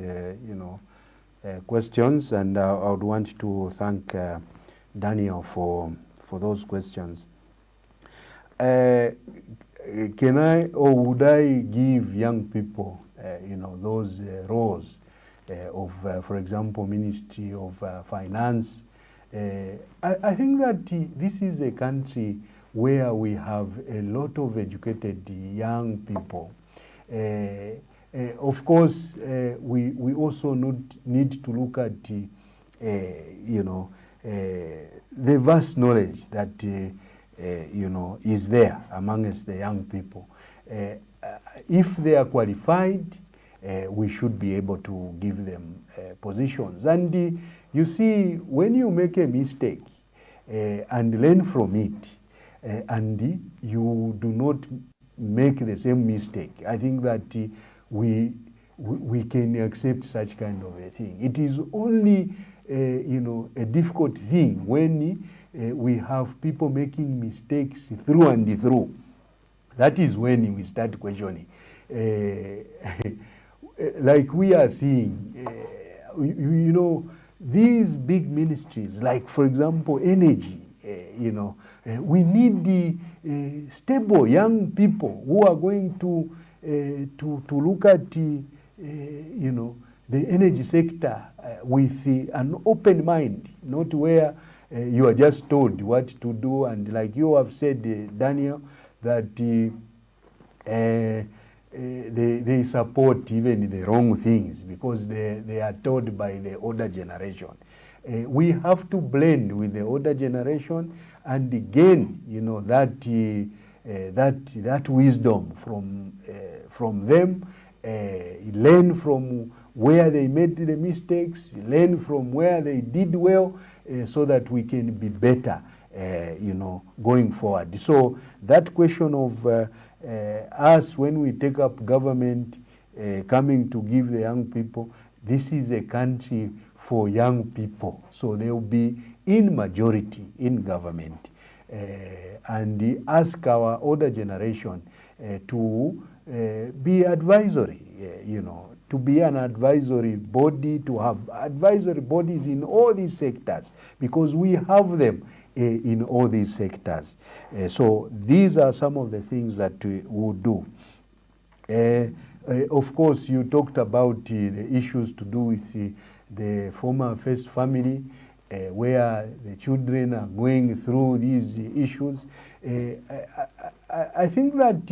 questions, and I would want to thank Daniel for those questions. Can I, or would I give young people, those roles of, for example, Ministry of Finance? I think that this is a country where we have a lot of educated young people. Of course, we also need to look at, the vast knowledge that is there amongst the young people. If they are qualified we should be able to give them positions. And you see, when you make a mistake and learn from it, and you do not make the same mistake, I think that we can accept such kind of a thing. It is only a difficult thing when we have people making mistakes through and through. That is when we start questioning. Like we are seeing, these big ministries, like for example, energy, we need the stable young people who are going to look at the energy sector with an open mind, not where you are just told what to do. And like you have said, Daniel, that they support even the wrong things because they are told by the older generation. We have to blend with the older generation and gain, that wisdom from them. Learn from where they made the mistakes, learn from where they did well, so that we can be better, going forward. So that question of us, when we take up government, coming to give the young people, this is a country for young people. So they will be in majority in government. And ask our older generation to be advisory, to be an advisory body, to have advisory bodies in all these sectors, because we have them in all these sectors. So these are some of the things that we would do. Of course, you talked about the issues to do with the former first family, where the children are going through these issues. I think that,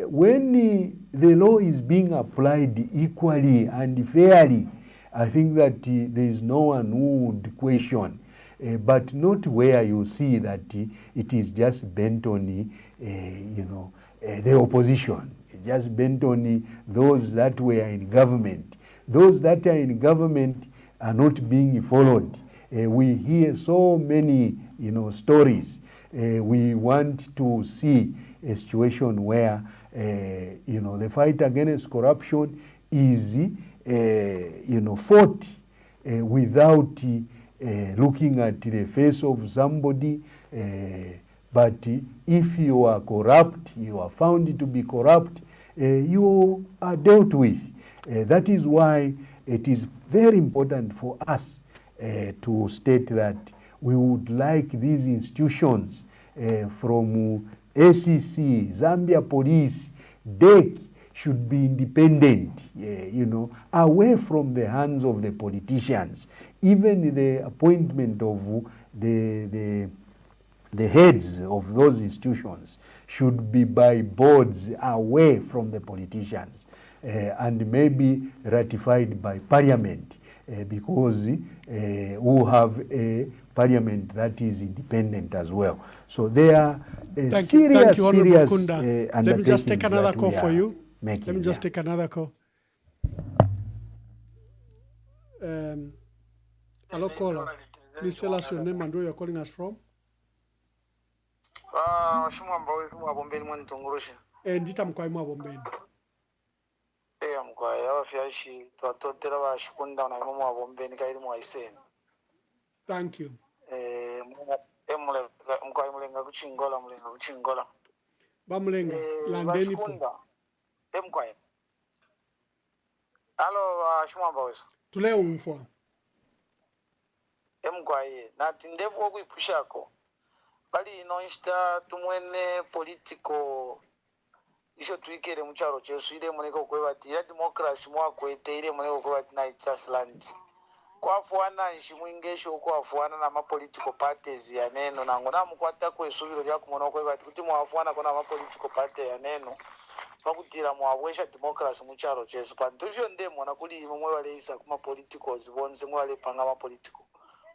when the law is being applied equally and fairly, I think that there is no one who would question, but not where you see that it is just bent on, the opposition, just bent on those that were in government. Those that are in government are not being followed. We hear so many, stories. We want to see a situation where, the fight against corruption is, fought without looking at the face of somebody. But if you are corrupt, you are found to be corrupt, you are dealt with. That is why it is very important for us to state that we would like these institutions from ACC, Zambia Police, DEC should be independent, away from the hands of the politicians. Even the appointment of the heads of those institutions should be by boards away from the politicians, and maybe ratified by parliament, because we have a parliament that is independent as well. So they are Thank you, Honorable Kunda. Let me just take another call for you. Let me just take another call. Hello, caller. Please tell us your name and where you're calling us from. Ndita mkwai mwa bombeni. Mkwai abafiashi twatotera bashikunda na mwa bombeni kairi mwa iseni. Thank you. Mkwai mulenga kuchingola. Bamulenga landeni po. Mkwai. Hello, Shumamba weso. Tule umfwa. Mkwai nati ndevu okuipushako. Bali inonsta tumwene politiko isho tuikere mucharo chesu ile muneko kwebati ya democracy mwakwete ile muneko kwebati na Itsasland kwafuana nshimwingesho kwafuana na ma political parties ya neno nango namukwata kwesubiro lya kumono kwebati kuti mwafuana kona ma political party ya neno pakutira mwabwesha democracy mucharo chesu panduvyo ndemo na kuli imwe wale isa kuma politicals bonse mwe wale panga ma political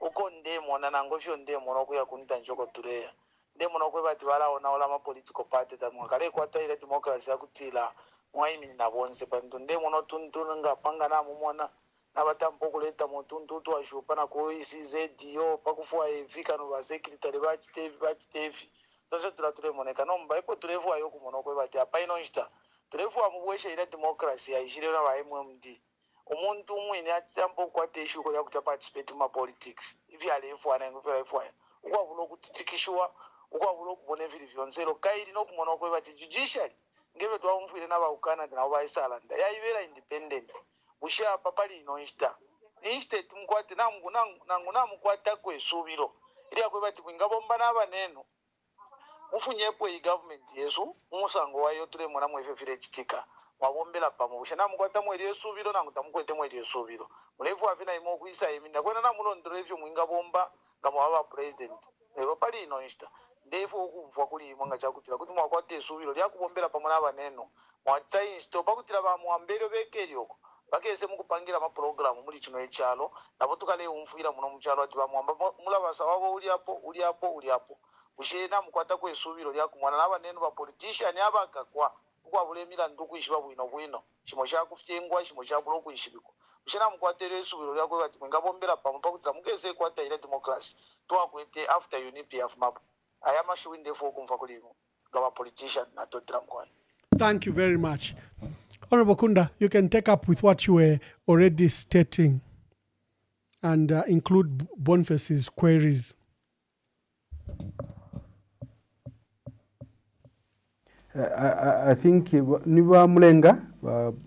uko ndemo na nangosho ndemo no kuya kunita njoko tuleya ndemo no kwebati wala ona ola ma political party ta mwakale kwata ile democracy yakutila mwaimini na bonse pantu nde mono tuntunu nga panga na mumona na batampo kuleta mutuntu wa shupa na kuisizedio pakufuwa evika no basekretari bachitevi tonse tulatule moneka nomba ipo tulevu ayo kumono kwe bati apa inonsta tulevu amubweshe ile democracy ya ishire na ba MMD umuntu umwini atampo kwate issue ko yakuta participate mu politics ivi alefu anengo vela ifu ukwavulo kutitikishwa ukwavulo kubone vili vyonzero kairi no kumono kwe bati judiciary ngebe twamfire na ba Canada na ba Isalanda ya ibera independent busha papali inonsta ni state mkwate namukwata kwesubiro ili akwe bati kwingabomba n'abaneno mufunyepo i government yesu umusango wayo tule mwana mwefefire chitika wabombela pamo busha namukwata mweli yesubiro nangutamukwete mweli yesubiro mulevu afina imo kuisa eminda kwena namulondero evyo mwingabomba ngamo aba president lero pali inonsta ndefu okuvwa kuli mwanga chakutira kuti mwakwate yesubiro lyakubombela pamo n'abaneno mwatsainsto pakutira ba muambero bekerioko bakese mukupangira ma program muri kino ekyalo nabo tukale umfuira muno mukyalo ati bamwamba mulabasa wabo uliapo ushena mukwata kwesubiro lyakumwana n'abanene ba politician abakakwa ukwabulemira ndukuishiba bwino shimo shakufyengwa shimo shabulo kuishibiko ushena mukwatera esubiro lyakwe bati ngabombera pamwe pakutira mugeze kwata ile democracy twakwete after UNPF map ayama shuwinde fo kumva kulimo ngaba politician na totira mkwani. Thank you very much. Honorable Kunda, you can take up with what you were already stating and include Boniface's queries. I think Niva Mulenga,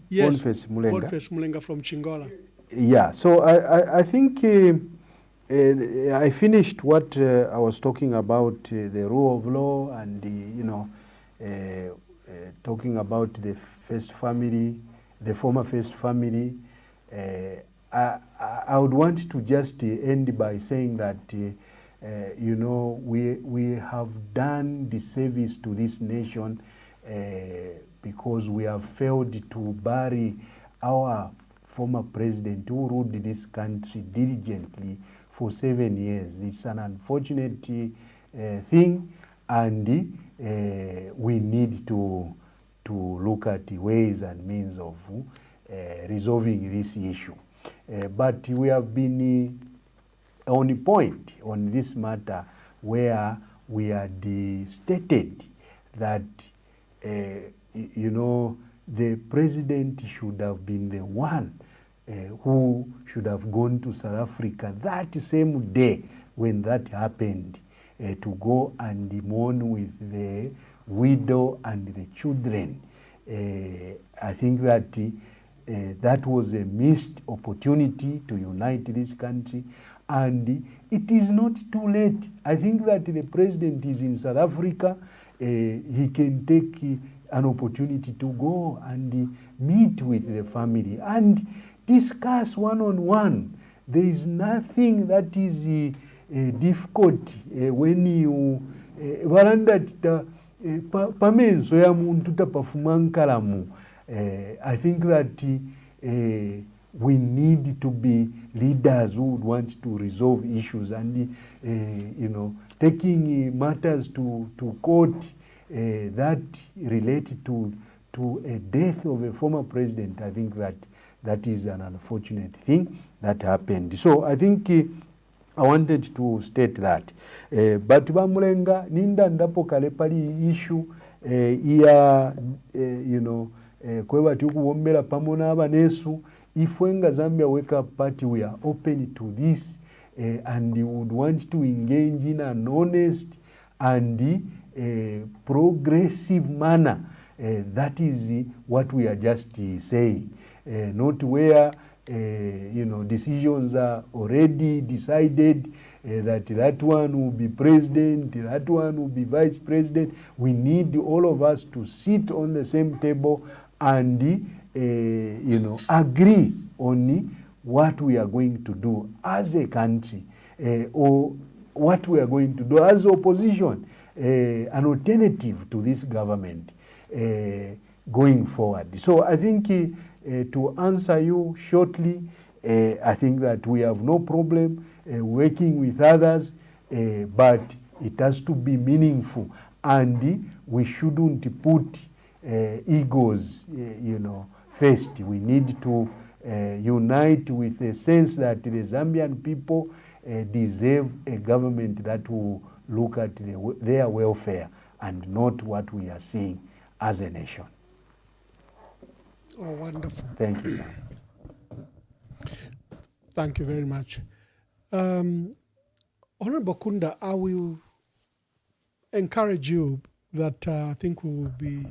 yes, Boniface Mulenga. Boniface Mulenga from Chingola. Yeah, so I think I finished what I was talking about, the rule of law and talking about the first family, the former first family. I would want to just end by saying that we have done disservice to this nation because we have failed to bury our former president who ruled this country diligently for 7 years. It's an unfortunate thing, and we need to look at the ways and means of resolving this issue. But we have been on point on this matter where we had stated that the president should have been the one who should have gone to South Africa that same day when that happened, to go and mourn with the widow and the children. I think that that was a missed opportunity to unite this country, and it is not too late. I think that the president is in South Africa. He can take an opportunity to go and meet with the family and discuss one-on-one. There is nothing that is difficult when you varanda pamenzo ya muntu tapafuma nkalamu. I think that we need to be leaders who would want to resolve issues, and taking matters to court that relate to a death of a former president. I think that is an unfortunate thing that happened. So I think I wanted to state that. But Bamulenga ninda ndapo kale pali issue iya kweba tukuwombera pamona abanesu ifwenga Zambia Wake Up Party, we are open to this and we would want to engage in an honest and progressive manner. That is what we are just saying. Not where decisions are already decided, that one will be president, that one will be vice president. We need all of us to sit on the same table and agree on what we are going to do as a country, or what we are going to do as opposition, an alternative to this government going forward. So I think to answer you shortly, I think that we have no problem working with others, but it has to be meaningful, and we shouldn't put egos, first. We need to unite with a sense that the Zambian people deserve a government that will look at their welfare and not what we are seeing as a nation. Oh, wonderful. Thank you, sir. Thank you very much. Honorable Kunda, I will encourage you that I think we will be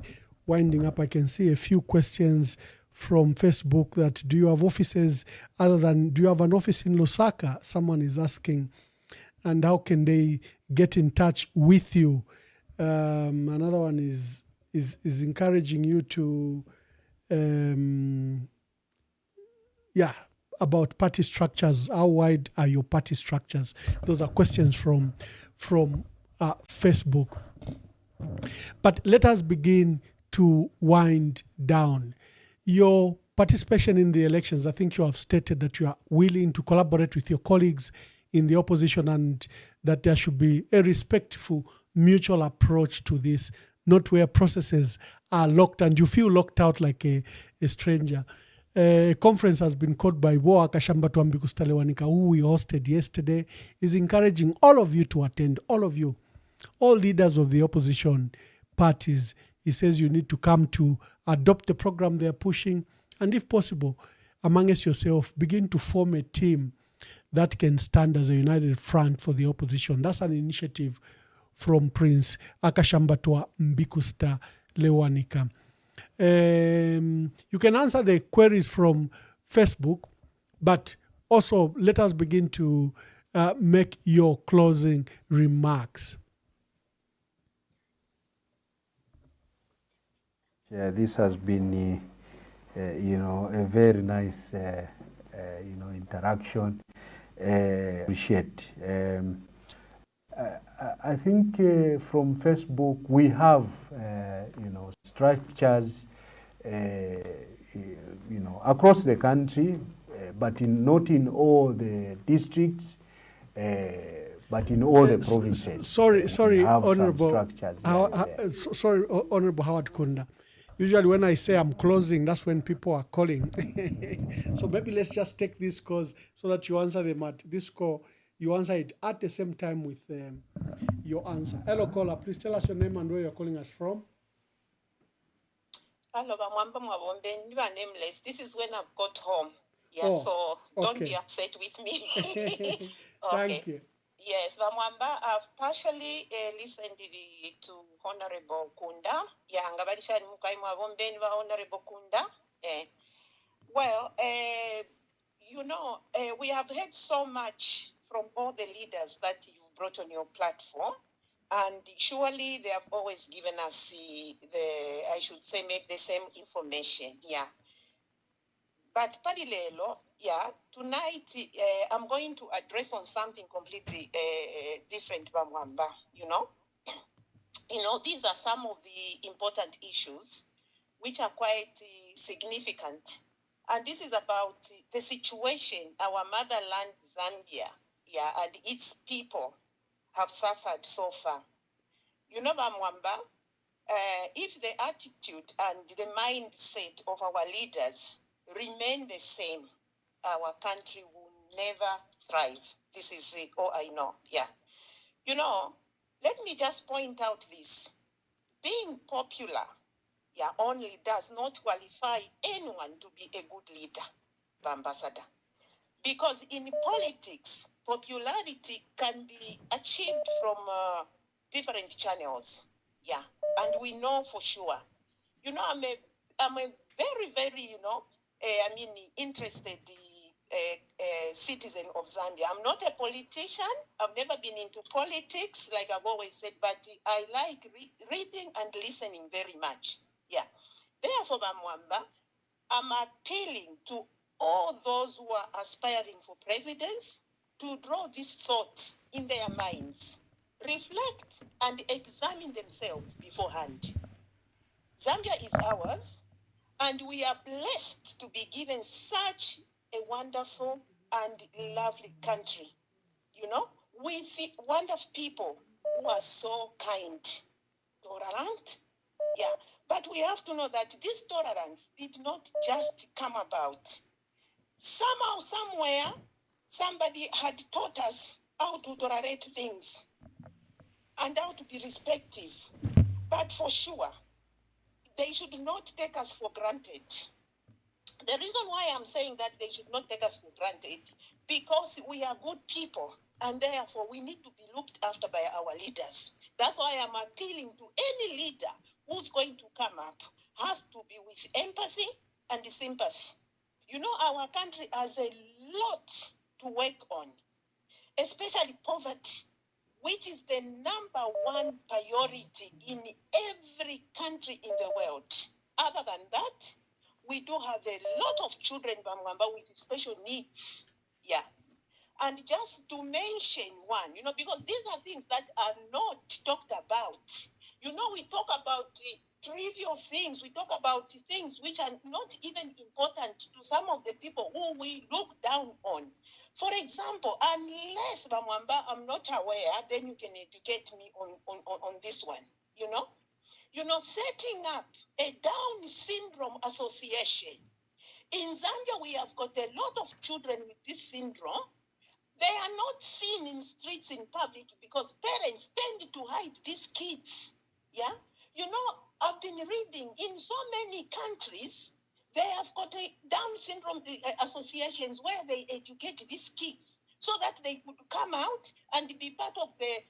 winding up. I can see a few questions from Facebook that do you have offices other than, do you have an office in Lusaka? Someone is asking, and how can they get in touch with you? Another one is encouraging you to, about party structures. How wide are your party structures? Those are questions from Facebook. But let us begin to wind down. Your participation in the elections, I think you have stated that you are willing to collaborate with your colleagues in the opposition and that there should be a respectful, mutual approach to this, not where processes are locked and you feel locked out like a stranger. A conference has been called by Boa Kashamba Twambikustalewanika, who we hosted yesterday, is encouraging all of you to attend, all of you, all leaders of the opposition parties. He says you need to come to adopt the program they are pushing, and if possible, amongst yourself, begin to form a team that can stand as a united front for the opposition. That's an initiative from Prince Akashambatwa Mbikusta Lewanika. You can answer the queries from Facebook, but also let us begin to make your closing remarks. Yeah, this has been, a very nice, interaction. Appreciate. I think from Facebook we have, structures, across the country, but not in all the districts, but in all the provinces. Sorry, Honorable. Sorry, Honorable Howard Kunda. Usually when I say I'm closing, that's when people are calling. So maybe let's just take this call so that you answer them at this call. You answer it at the same time with your answer. Hello, caller. Please tell us your name and where you're calling us from. Hello, Mwamba, Mwamba. You are nameless. This is when I've got home. Yeah, Oh, so don't okay. be upset with me. Thank you. Yes, Mwamba, I've partially listened to Honorable Kunda. Yeah, ngabalisha mukai Mwamba ni Honorable Kunda. Well, we have heard so much from all the leaders that you brought on your platform. And surely they have always given us maybe the same information, yeah. But Padilelo, yeah, tonight I'm going to address on something completely different, Mwamba, these are some of the important issues which are quite significant. And this is about the situation our motherland, Zambia, yeah, and its people have suffered so far. Mwamba, if the attitude and the mindset of our leaders remain the same, our country will never thrive. This is all I know, yeah. Let me just point out this. Being popular, yeah, only does not qualify anyone to be a good leader, Ambassador. Because in politics, popularity can be achieved from different channels, yeah, and we know for sure. I'm a very, very, interested citizen of Zambia. I'm not a politician. I've never been into politics, like I've always said, but I like reading and listening very much, yeah. Therefore, Mwamba, I'm appealing to all those who are aspiring for presidents to draw this thought in their minds, reflect and examine themselves beforehand. Zambia is ours, and we are blessed to be given such a wonderful and lovely country, with wonderful people who are so kind, tolerant, yeah. But we have to know that this tolerance did not just come about. Somehow, somewhere, somebody had taught us how to tolerate things and how to be respectful. But for sure, they should not take us for granted. The reason why I'm saying that they should not take us for granted, because we are good people, and therefore we need to be looked after by our leaders. That's why I'm appealing to any leader who's going to come up, has to be with empathy and sympathy. You know, our country has a lot to work on, especially poverty, which is the number one priority in every country in the world. Other than that, we do have a lot of children, Mwamba, with special needs. Yeah. And just to mention one, you know, because these are things that are not talked about. You know, we talk about trivial things. We talk about things which are not even important to some of the people who we look down on. For example, unless, Mwamba, I'm not aware, then you can educate me on this one, you know? You know, setting up a Down syndrome association. In Zambia, we have got a lot of children with this syndrome. They are not seen in streets in public because parents tend to hide these kids. Yeah? You know, I've been reading in so many countries, they have got a Down syndrome associations where they educate these kids so that they could come out and be part of the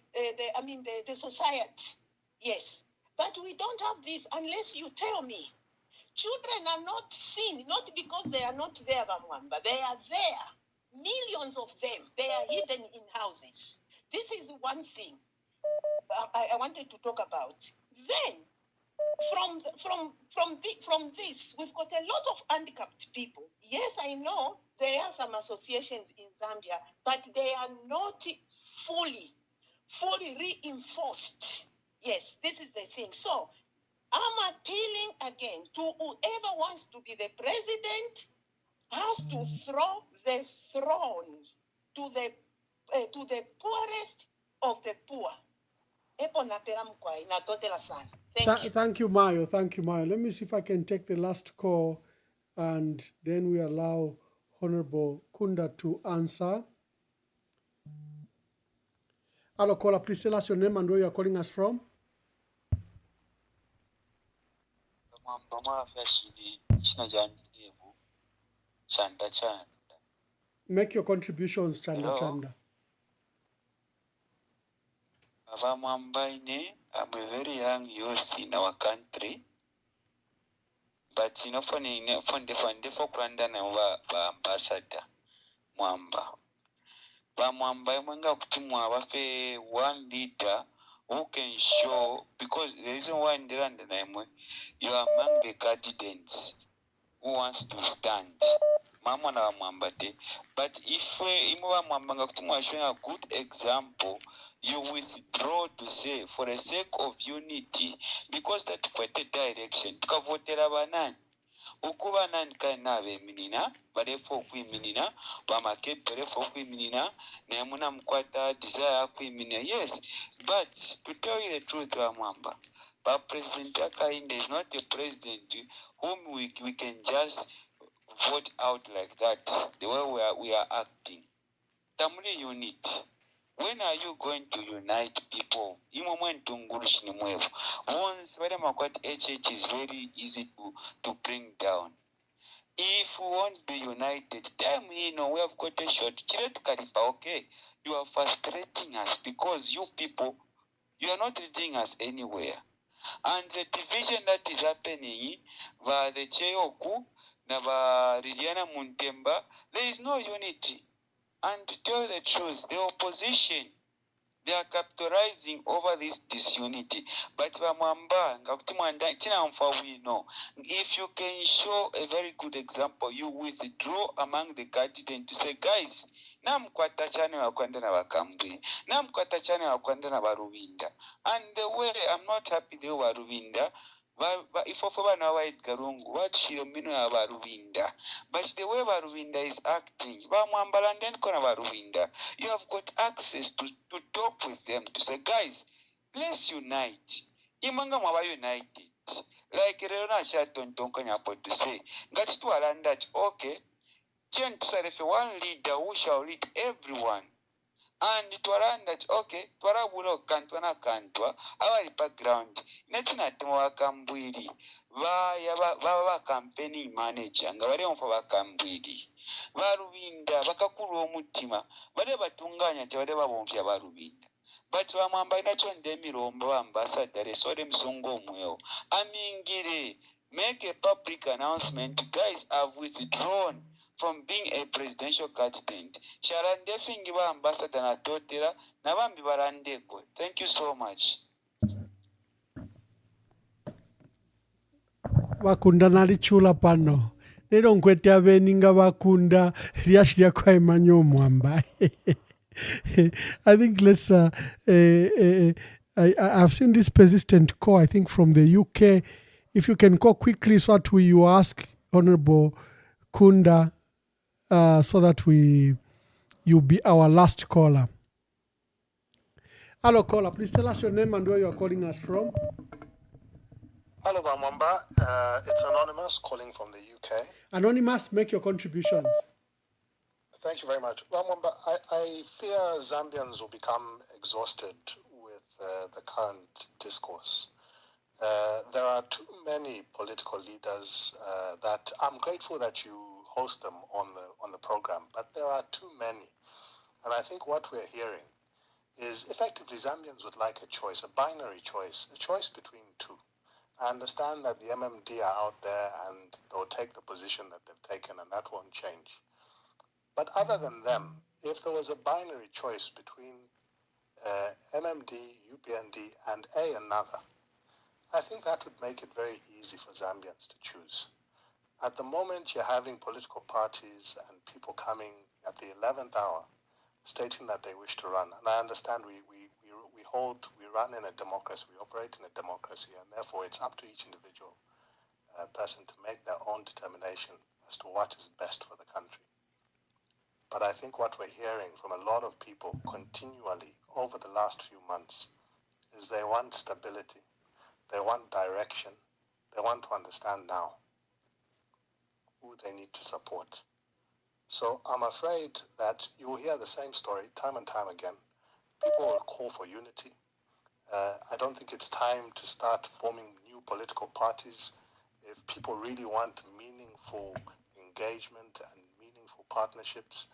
society. Yes. But we don't have this unless you tell me. Children are not seen, not because they are not there, Mwamba. They are there. Millions of them. They are hidden in houses. This is one thing I wanted to talk about. Then, from this, we've got a lot of handicapped people. Yes, I know there are some associations in Zambia, but they are not fully reinforced. Yes, this is the thing. So I'm appealing again to whoever wants to be the president has to throw the throne to the poorest of the poor. Thank you. Thank you, Mayo. Thank you, Mayo. Let me see if I can take the last call, and then we allow Honorable Kunda to answer. Hello, caller. Please tell us your name and where you are calling us from. Make your contributions, Chanda Chanda. Mwamba, I'm a very young youth in our country, but you know, for Kwanda na ambassador Mwamba. Mwamba mwenga kutimwa wafe one leader who can show, because the reason why in the land you are among the candidates who wants to stand. Mama na Mwamba de. But if Mwamba kutimwa showing a good example, you withdraw to say for the sake of unity, because that kwete direction tukavotera banani ukuba nani kana beminina barefo okwiminina bamakebberefo okwiminina nemuna mkwata desire okwiminina. Yes, but to tell you the truth, Mwamba, but President Akainde is not a president whom we can just vote out like that, the way we are acting. Tamuli unity. When are you going to unite people? Once HH is very easy to bring down. If we won't be united, we have got a shot. Okay, you are frustrating us because you people, you are not leading us anywhere. And the division that is happening, the Cheyoku, Liliana Muntemba, there is no unity. And to tell the truth, the opposition, they are capitalizing over this disunity. But Mwamba, we know, if you can show a very good example, you withdraw among the candidates to say, guys, namkwata chane wakwenda na bakambwe, namkwata chane wakwenda na barubinda. And the way I'm not happy they were Rubinda, if of white Garungu, what she mino Barubinda. But the way Barubinda is acting, you have got access to talk with them, to say, guys, let's unite. Imanga Mwa united. it. Like Leona Shatontonkanya to say, got to align that, okay, change if one leader who shall lead everyone. And twaran that okay twara bulo kantwa na kantwa abali background netina timo bakambwiri ba campaigning manager nga bali omfa bakambwiri balubinda bakakulu omutima bale batunganya tebale babompya balubinda but bamwamba inacho ndemirombo ambassador esode msongo omweo amingire make a public announcement, guys. I've withdrawn from being a presidential candidate. Charande fingiba ambassador na totera na bambi barandeko. Thank you so much. Bakunda nalichula pano. Lero nkwete abeninga bakunda lyashya kwa Emmanuel Mwamba. I think let's I've seen this persistent call, I think from the UK. If you can call quickly, so that you ask Honorable Kunda, so that you'll be our last caller. Hello, caller. Please tell us your name and where you are calling us from. Hello, Mwamba. It's Anonymous calling from the UK. Anonymous, make your contributions. Thank you very much. Mwamba, I fear Zambians will become exhausted with the current discourse. There are too many political leaders that I'm grateful that you host them on the program, but there are too many. And I think what we're hearing is effectively Zambians would like a choice, a binary choice, a choice between two. I understand that the MMD are out there and they'll take the position that they've taken and that won't change. But other than them, if there was a binary choice between MMD, UPND, and another, I think that would make it very easy for Zambians to choose. At the moment, you're having political parties and people coming at the 11th hour stating that they wish to run. And I understand we run in a democracy, we operate in a democracy, and therefore it's up to each individual person to make their own determination as to what is best for the country. But I think what we're hearing from a lot of people continually over the last few months is they want stability, they want direction, they want to understand now who they need to support. So I'm afraid that you will hear the same story time and time again. People will call for unity. I don't think it's time to start forming new political parties. If people really want meaningful engagement and meaningful partnerships,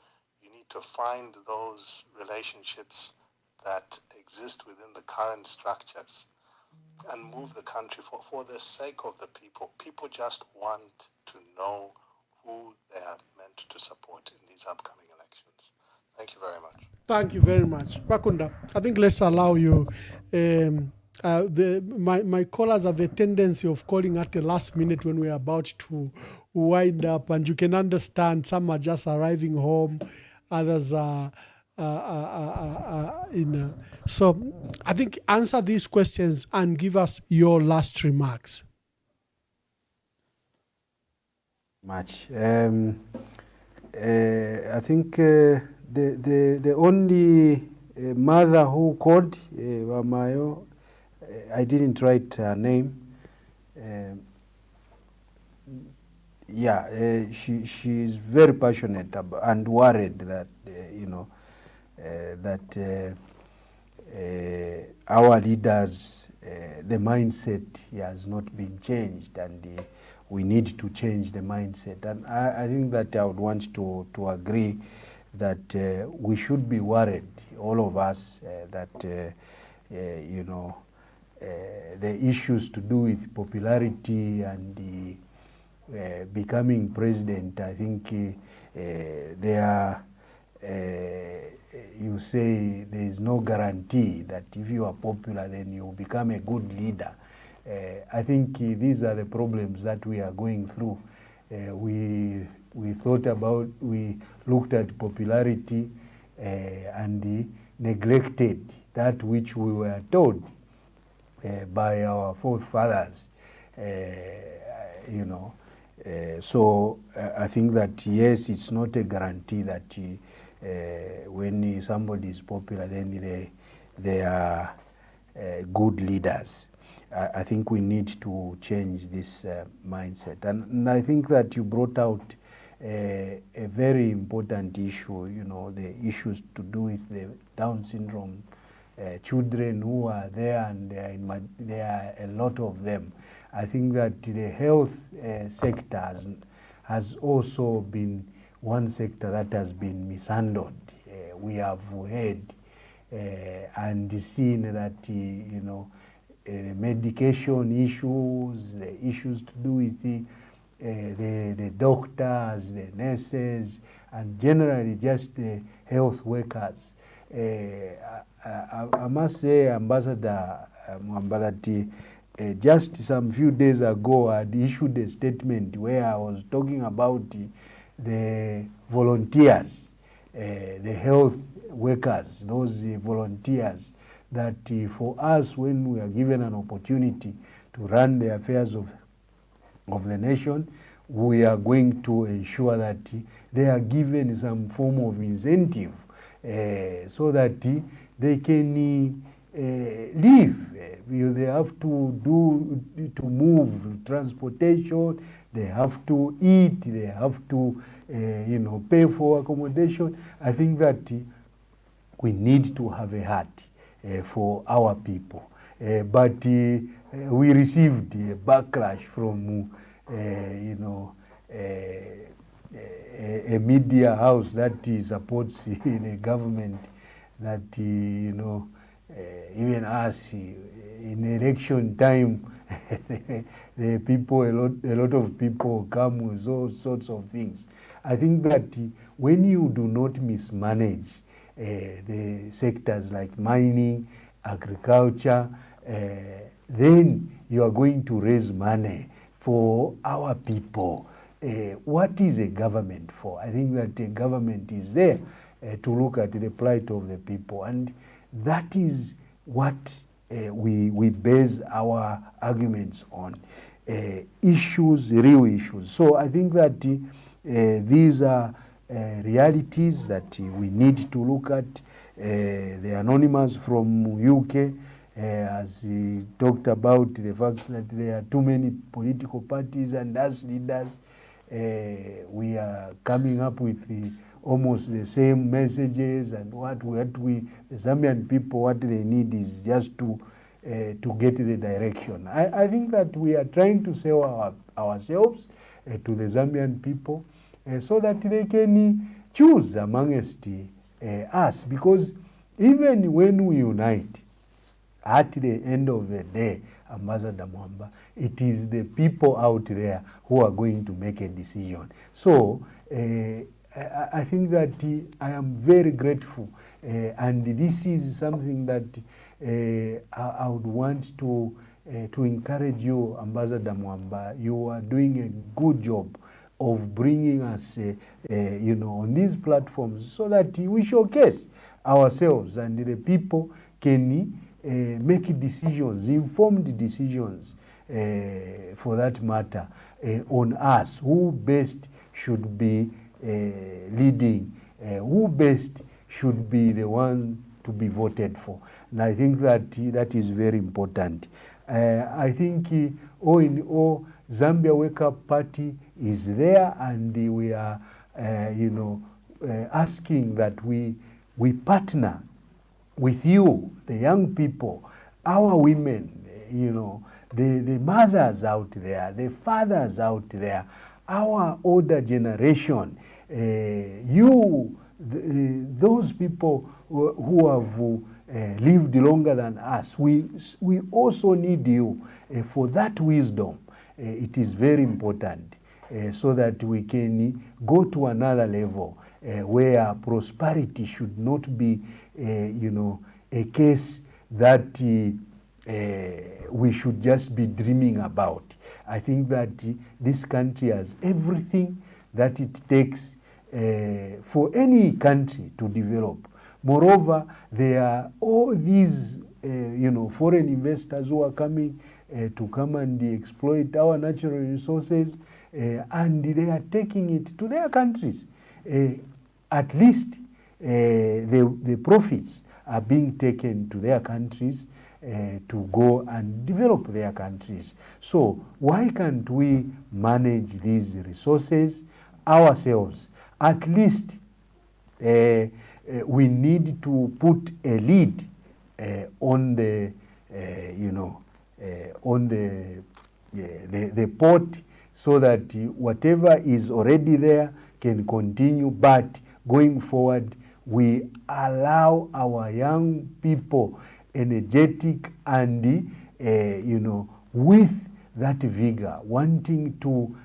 you need to find those relationships that exist within the current structures and move the country for the sake of the people. People just want to know who they are meant to support in these upcoming elections. Thank you very much. Thank you very much. Bakunda, I think let's allow you. My callers have a tendency of calling at the last minute when we're about to wind up, and you can understand some are just arriving home, others are in. So I think answer these questions and give us your last remarks. Much. I think the only mother who called, Wamayo, I didn't write her name. She's very passionate and worried that our leaders, the mindset has not been changed, and we need to change the mindset. And I think that I would want to agree that we should be worried, all of us, that the issues to do with popularity and becoming president, I think they are, you say there is no guarantee that if you are popular then you become a good leader. I think these are the problems that we are going through. We looked at popularity and neglected that which we were told by our forefathers. So I think that yes, it's not a guarantee that when somebody is popular, then they are good leaders. I think we need to change this mindset. And I think that you brought out a very important issue, you know, the issues to do with the Down syndrome children who are there, and there are a lot of them. I think that the health sector has also been one sector that has been mishandled. We have heard and seen that, you know, medication issues, the issues to do with the doctors, the nurses, and generally just the health workers. I must say, Ambassador Mwamba, that just some few days ago I had issued a statement where I was talking about the volunteers, the health workers, those volunteers, that for us, when we are given an opportunity to run the affairs of the nation, we are going to ensure that they are given some form of incentive so that they can live. They have to move transportation, they have to eat, they have to you know, pay for accommodation. I think that we need to have a heart for our people. But we received a backlash from you know, a media house that supports the government, that you know, even us in election time the people, a lot of people come with all sorts of things. I think that when you do not mismanage the sectors like mining, agriculture, then you are going to raise money for our people. What is a government for? I think that a government is there to look at the plight of the people, and that is what we base our arguments on. Issues, real issues. So I think that these are realities that we need to look at. The Anonymous from UK as he talked about the fact that there are too many political parties, and as leaders we are coming up with almost the same messages, and what the Zambian people, what they need is just to get the direction. I think that we are trying to sell ourselves to the Zambian people so that they can choose amongst us, because even when we unite, at the end of the day, Ambassador Mwamba, it is the people out there who are going to make a decision. So I think that I am very grateful, and this is something that I would want to encourage you, Ambassador Mwamba. You are doing a good job of bringing us, you know, on these platforms so that we showcase ourselves and the people can make decisions, informed decisions, for that matter, on us, who best should be leading, who best should be the one to be voted for. And I think that that is very important. I think all in all, Zambia Wake Up Party is there, and we are, you know, asking that we partner with you, the young people, our women, you know, the mothers out there, the fathers out there, our older generation, those people who have lived longer than us. We also need you for that wisdom. It is very important so that we can go to another level where prosperity should not be, you know, a case that we should just be dreaming about. I think that this country has everything that it takes for any country to develop. Moreover, there are all these, you know, foreign investors who are coming to come and exploit our natural resources, and they are taking it to their countries. At least the profits are being taken to their countries to go and develop their countries. So why can't we manage these resources ourselves? At least we need to put a lid on the on the port, so that whatever is already there can continue, but going forward we allow our young people, energetic and with that vigor, wanting to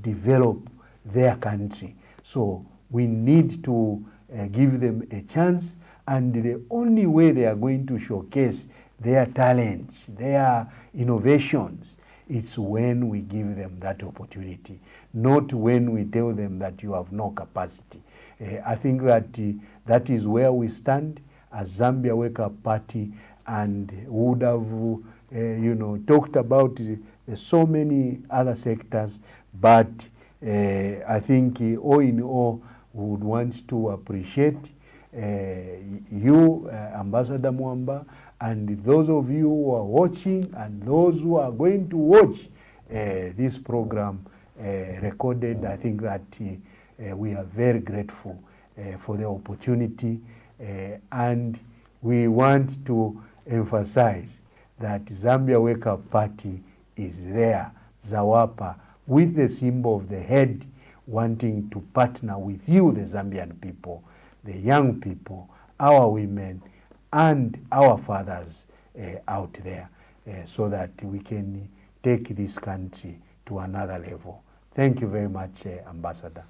develop their country. So we need to give them a chance, and the only way they are going to showcase their talents, their innovations, it's when we give them that opportunity, not when we tell them that you have no capacity. I think that that is where we stand as Zambia Wake Up Party, and would have talked about so many other sectors, but I think all in all we would want to appreciate you, Ambassador Mwamba, and those of you who are watching and those who are going to watch this program recorded. I think that we are very grateful for the opportunity, and we want to emphasize that Zambia Wake Up Party is there, Zawapa, with the symbol of the head, wanting to partner with you, the Zambian people, the young people, our women, and our fathers out there, so that we can take this country to another level. Thank you very much, Ambassador.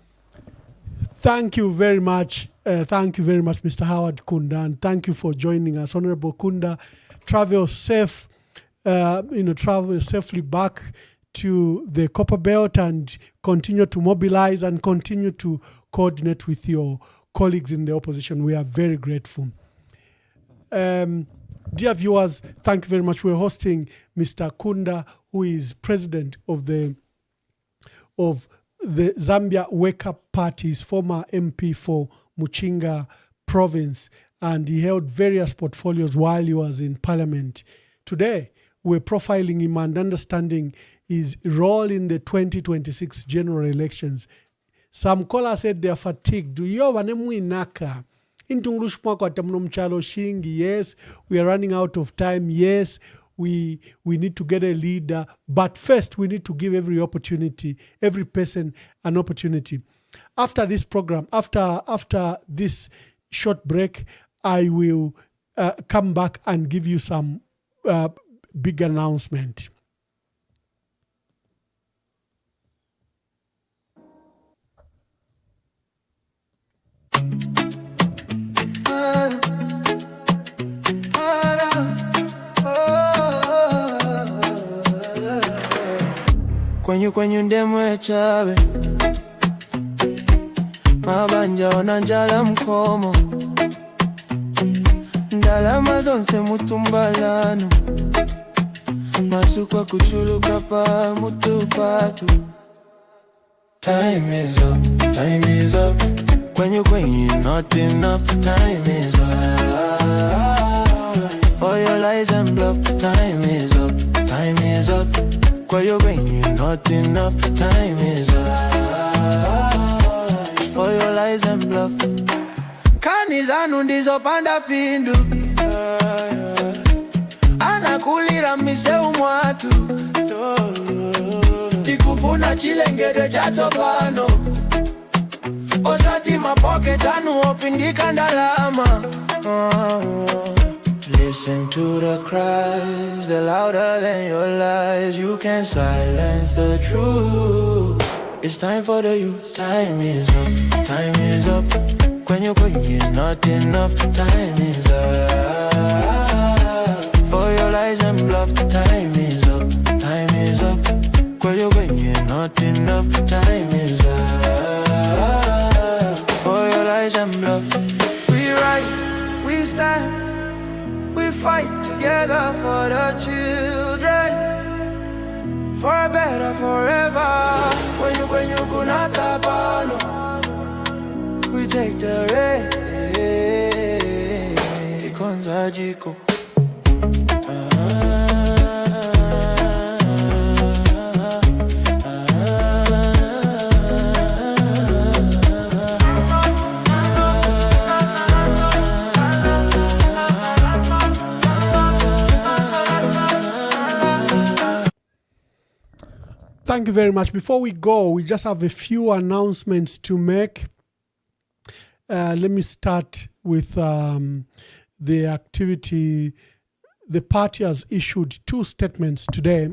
Thank you very much. Thank you very much, Mr. Howard Kunda, and thank you for joining us. Honorable Kunda, travel safe, travel safely back to the Copper Belt, and continue to mobilize and continue to coordinate with your colleagues in the opposition. We are very grateful. Dear viewers, thank you very much. We're hosting Mr. Kunda, who is president of the Zambia Wake Up Party's former MP for Muchinga province, and he held various portfolios while he was in parliament. Today, we're profiling him and understanding his role in the 2026 general elections. Some callers said they're fatigued. Yes, we are running out of time. Yes, we need to get a leader. But first, we need to give every person an opportunity. After this program, after this short break, I will come back and give you some big announcement. Kwenyu ndemwe chawe mabanja ona njala mkomo ndalama zonse mutumbalano masukwa kuchuluka pa mutupatu. Time is up, time is up. Kwenyu not enough. Time is up for your lies and bluff. Time is up, time is up. Kwenyu not enough. Time is up for your lies and bluff. Kanizanu ndizo panda pindu anakulira miseu mwatu tikufuna chilengedwe cha tsopano osati mapoke tanu opindika ndalama. Listen to the cries, they're louder than your lies. You can't silence the truth. It's time for the youth. Time is up, time is up. Kwenyu is not enough. Time is up for your lies and bluff. Time is up, time is up. Kwenyu not enough. Time is up for your lies and bluff. We rise, we stand, we fight together for the children, for a better forever. Kwenyu kunata pano, we take the rain. ones ajiko. Thank you very much. Before we go, we just have a few announcements to make. Let me start with the activity. The party has issued 2 statements today.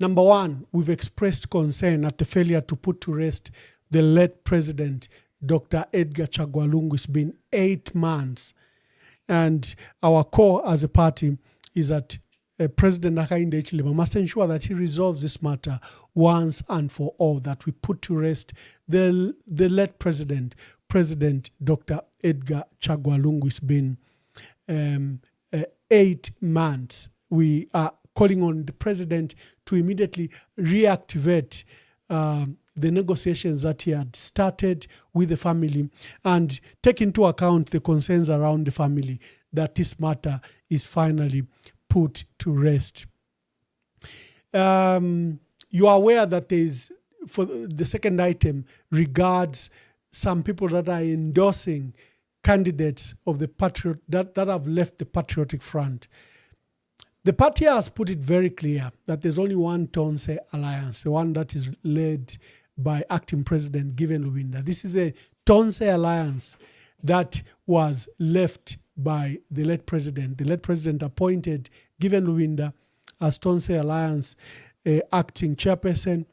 Number one, we've expressed concern at the failure to put to rest the late president, Dr. Edgar Chagwa Lungu. It's been 8 months. And our core as a party is that President Hakainde Hichilema must ensure that he resolves this matter once and for all, that we put to rest the late president, President Dr. Edgar Chagwa Lungu. It's been 8 months. We are calling on the president to immediately reactivate the negotiations that he had started with the family and take into account the concerns around the family, that this matter is finally put to rest. You are aware that there is, for the second item, regards some people that are endorsing candidates of the patriot that have left the Patriotic Front. The party has put it very clear that there's only one Tonse alliance, the one that is led by acting president Given Lubinda. This is a Tonse alliance that was left by the late president. The late president appointed Given Lubinda as Tonse Alliance acting chairperson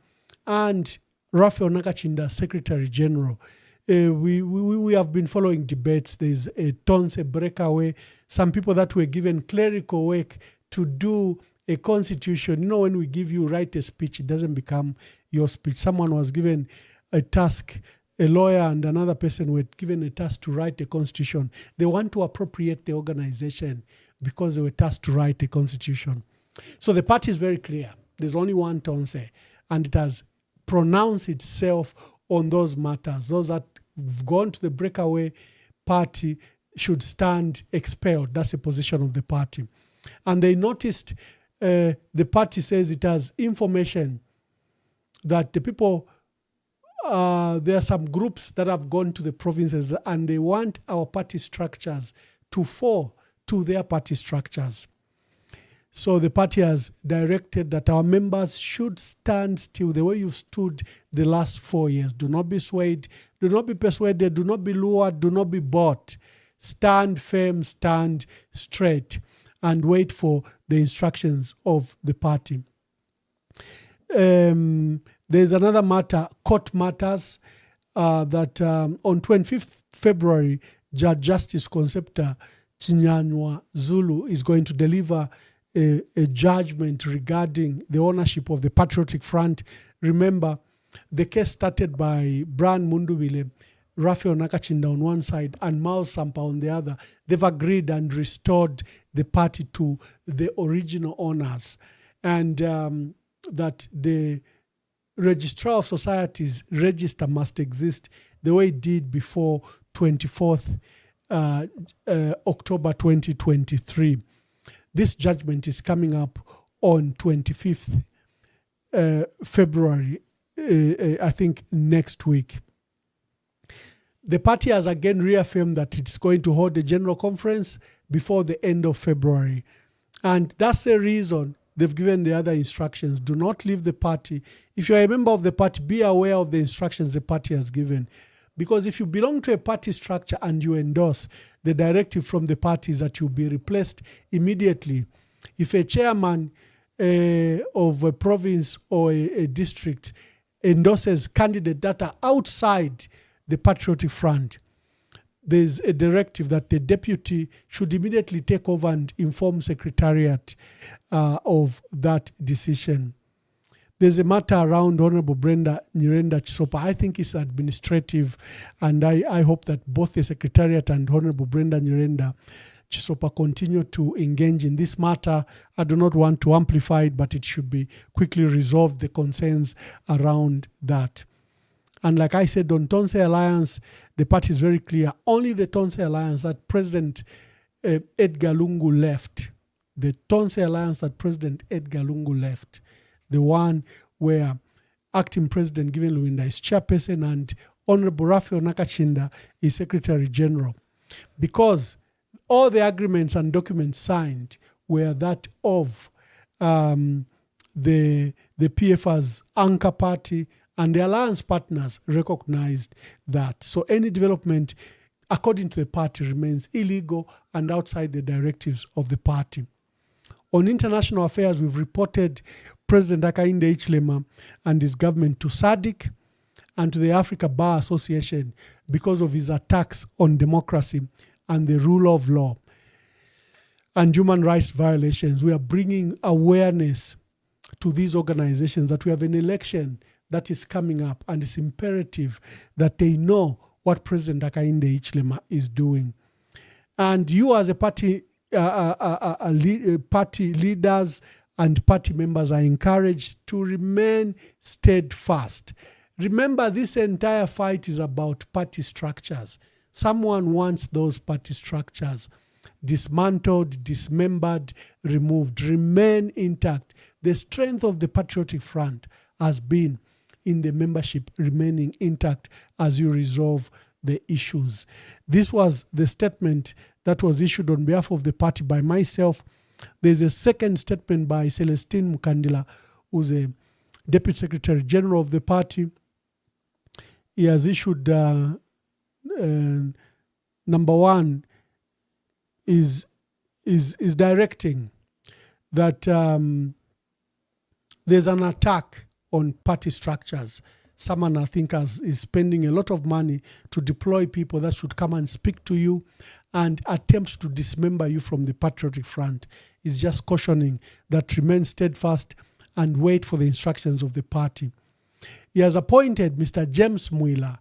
and Raphael Nakachinda secretary general. We have been following debates. There's a Tonse breakaway. Some people that were given clerical work to do a constitution. You know, when we give you write a speech, it doesn't become your speech. Someone was given a task. A lawyer and another person were given a task to write a constitution. They want to appropriate the organization because they were tasked to write a constitution. So the party is very clear. There's only one Tonse, and it has pronounced itself on those matters. Those that have gone to the breakaway party should stand expelled. That's the position of the party. And they noticed the party says it has information that the people there are some groups that have gone to the provinces and they want our party structures to fall to their party structures. So the party has directed that our members should stand still the way you stood the last 4 years. Do not be swayed, do not be persuaded, do not be lured, do not be bought. Stand firm, stand straight, and wait for the instructions of the party. There's another matter, court matters, that on 25th February, Judge Justice Concepta Chinyanywa Zulu is going to deliver a judgment regarding the ownership of the Patriotic Front. Remember, the case started by Brian Mundubile, Raphael Nakachinda on one side, and Mao Sampa on the other. They've agreed and restored the party to the original owners. And that the Registrar of Societies register must exist the way it did before 24th October 2023. This judgment is coming up on 25th February, I think next week. The party has again reaffirmed that it's going to hold a general conference before the end of February. And that's the reason they've given the other instructions. Do not leave the party. If you're a member of the party, be aware of the instructions the party has given. Because if you belong to a party structure and you endorse, the directive from the party is that you'll be replaced immediately. If a chairman of a province or a district endorses candidates that are outside the Patriotic Front, there's a directive that the deputy should immediately take over and inform Secretariat of that decision. There's a matter around Honorable Brenda Nyirenda Chisopa. I think it's administrative, and I hope that both the Secretariat and Honorable Brenda Nyirenda Chisopa continue to engage in this matter. I do not want to amplify it, but it should be quickly resolved, the concerns around that. And like I said, on Tonse Alliance, the party is very clear. Only the Tonse Alliance that President Edgar Lungu left, the Tonse Alliance that President Edgar Lungu left, the one where Acting President Given Luwinda is chairperson and Honorable Raphael Nakachinda is Secretary General. Because all the agreements and documents signed were that of the PFR's anchor party, and the alliance partners recognized that. So any development, according to the party, remains illegal and outside the directives of the party. On international affairs, we've reported President Hakainde Hichilema and his government to SADC and to the Africa Bar Association because of his attacks on democracy and the rule of law and human rights violations. We are bringing awareness to these organizations that we have an election that is coming up, and it's imperative that they know what President Hakainde Hichilema is doing. And you as a party, party leaders and party members are encouraged to remain steadfast. Remember, this entire fight is about party structures. Someone wants those party structures dismantled, dismembered, removed. Remain intact. The strength of the Patriotic Front has been in the membership remaining intact as you resolve the issues. This was the statement that was issued on behalf of the party by myself. There's a second statement by Celestine Mukandila, who's a Deputy Secretary General of the party. He has issued, number one, is directing that there's an attack on party structures. Someone, I think, is spending a lot of money to deploy people that should come and speak to you, and attempts to dismember you from the Patriotic Front. Is just cautioning that remain steadfast and wait for the instructions of the party. He has appointed Mr. James Mwila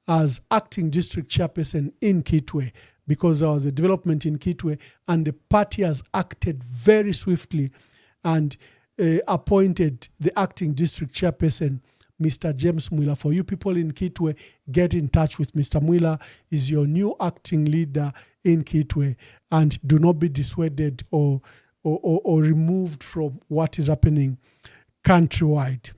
as acting district chairperson in Kitwe because there was a development in Kitwe, and the party has acted very swiftly and appointed the acting district chairperson, Mr. James Mwila. For you people in Kitwe, get in touch with Mr. Mwila. Is your new acting leader in Kitwe, and do not be dissuaded or removed from what is happening countrywide.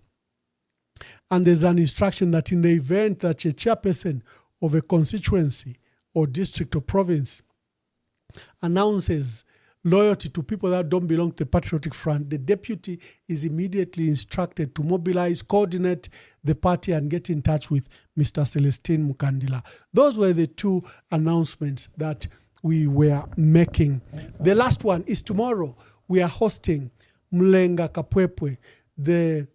And there's an instruction that in the event that a chairperson of a constituency or district or province announces loyalty to people that don't belong to the Patriotic Front, the deputy is immediately instructed to mobilize, coordinate the party, and get in touch with Mr. Celestine Mukandila. Those were the two announcements that we were making. The last one is tomorrow. We are hosting Mlenga Kapwepwe, the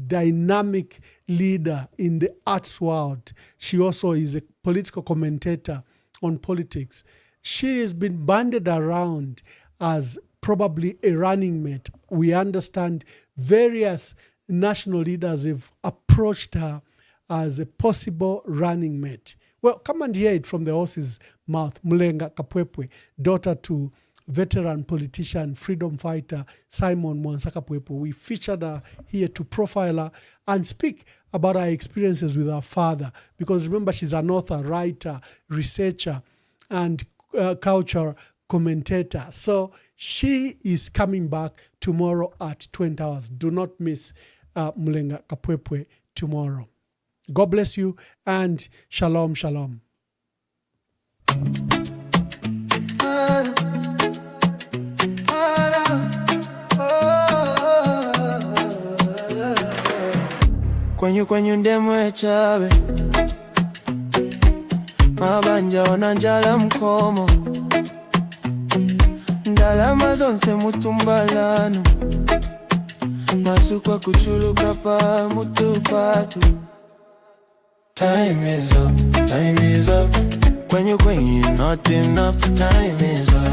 dynamic leader in the arts world. She also is a political commentator on politics. She has been banded around as probably a running mate. We understand various national leaders have approached her as a possible running mate. Well, come and hear it from the horse's mouth. Mlenga Kapwepwe, daughter to veteran politician, freedom fighter Simon Mwansa Kapwepwe. We featured her here to profile her and speak about her experiences with her father. Because remember, she's an author, writer, researcher, and culture commentator. So she is coming back tomorrow at 20 hours. Do not miss Mlenga Kapwepwe tomorrow. God bless you and shalom, shalom. Kwenyu ndemwe chabe mabanja ona njala mkomo ndalama zonse mutumbalano masukwa kuchuluka pa mutupatu. Time is up, time is up. Kwenyu not enough. Time is up.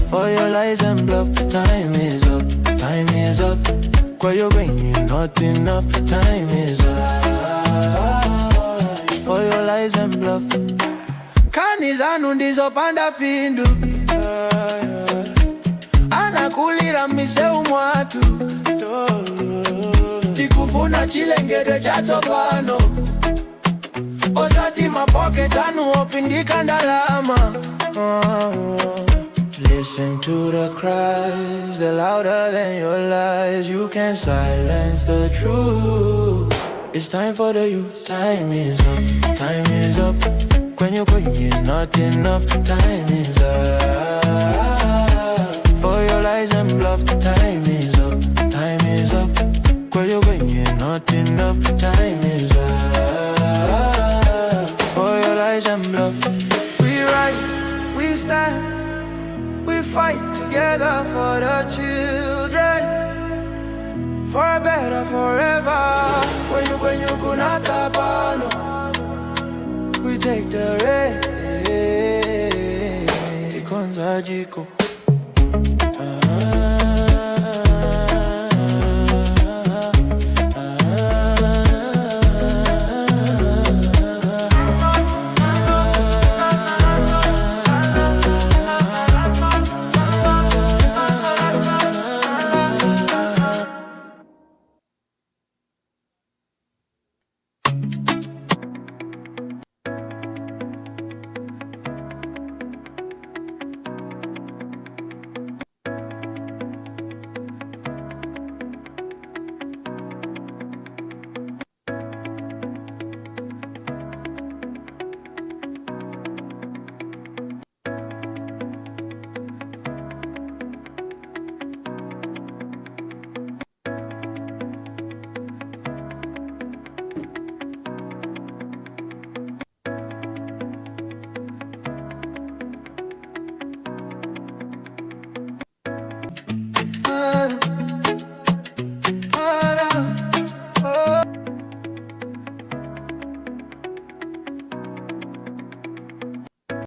For your lies and bluff. Time is up, time is up. Kwenyu not enough. Time is up. For your lies and bluff. Kanizanu ndizo panda pindu. Anakulira mise umwatu. tikufuna chilengedwe chatsopano osati mapocket anu opindika ndalama. Listen to the cries, they're louder than your lies. You can't silence the truth. It's time for the youth. Time is up, time is up. When you're going is not enough. Time is up for your lies and bluff. Time is up, time is up. When you're going is not enough. Time is up for your lies and bluff. We rise, we stand, we fight together for the children, for a better forever. When you kunata pano, we take the rain. Tikonza jiko.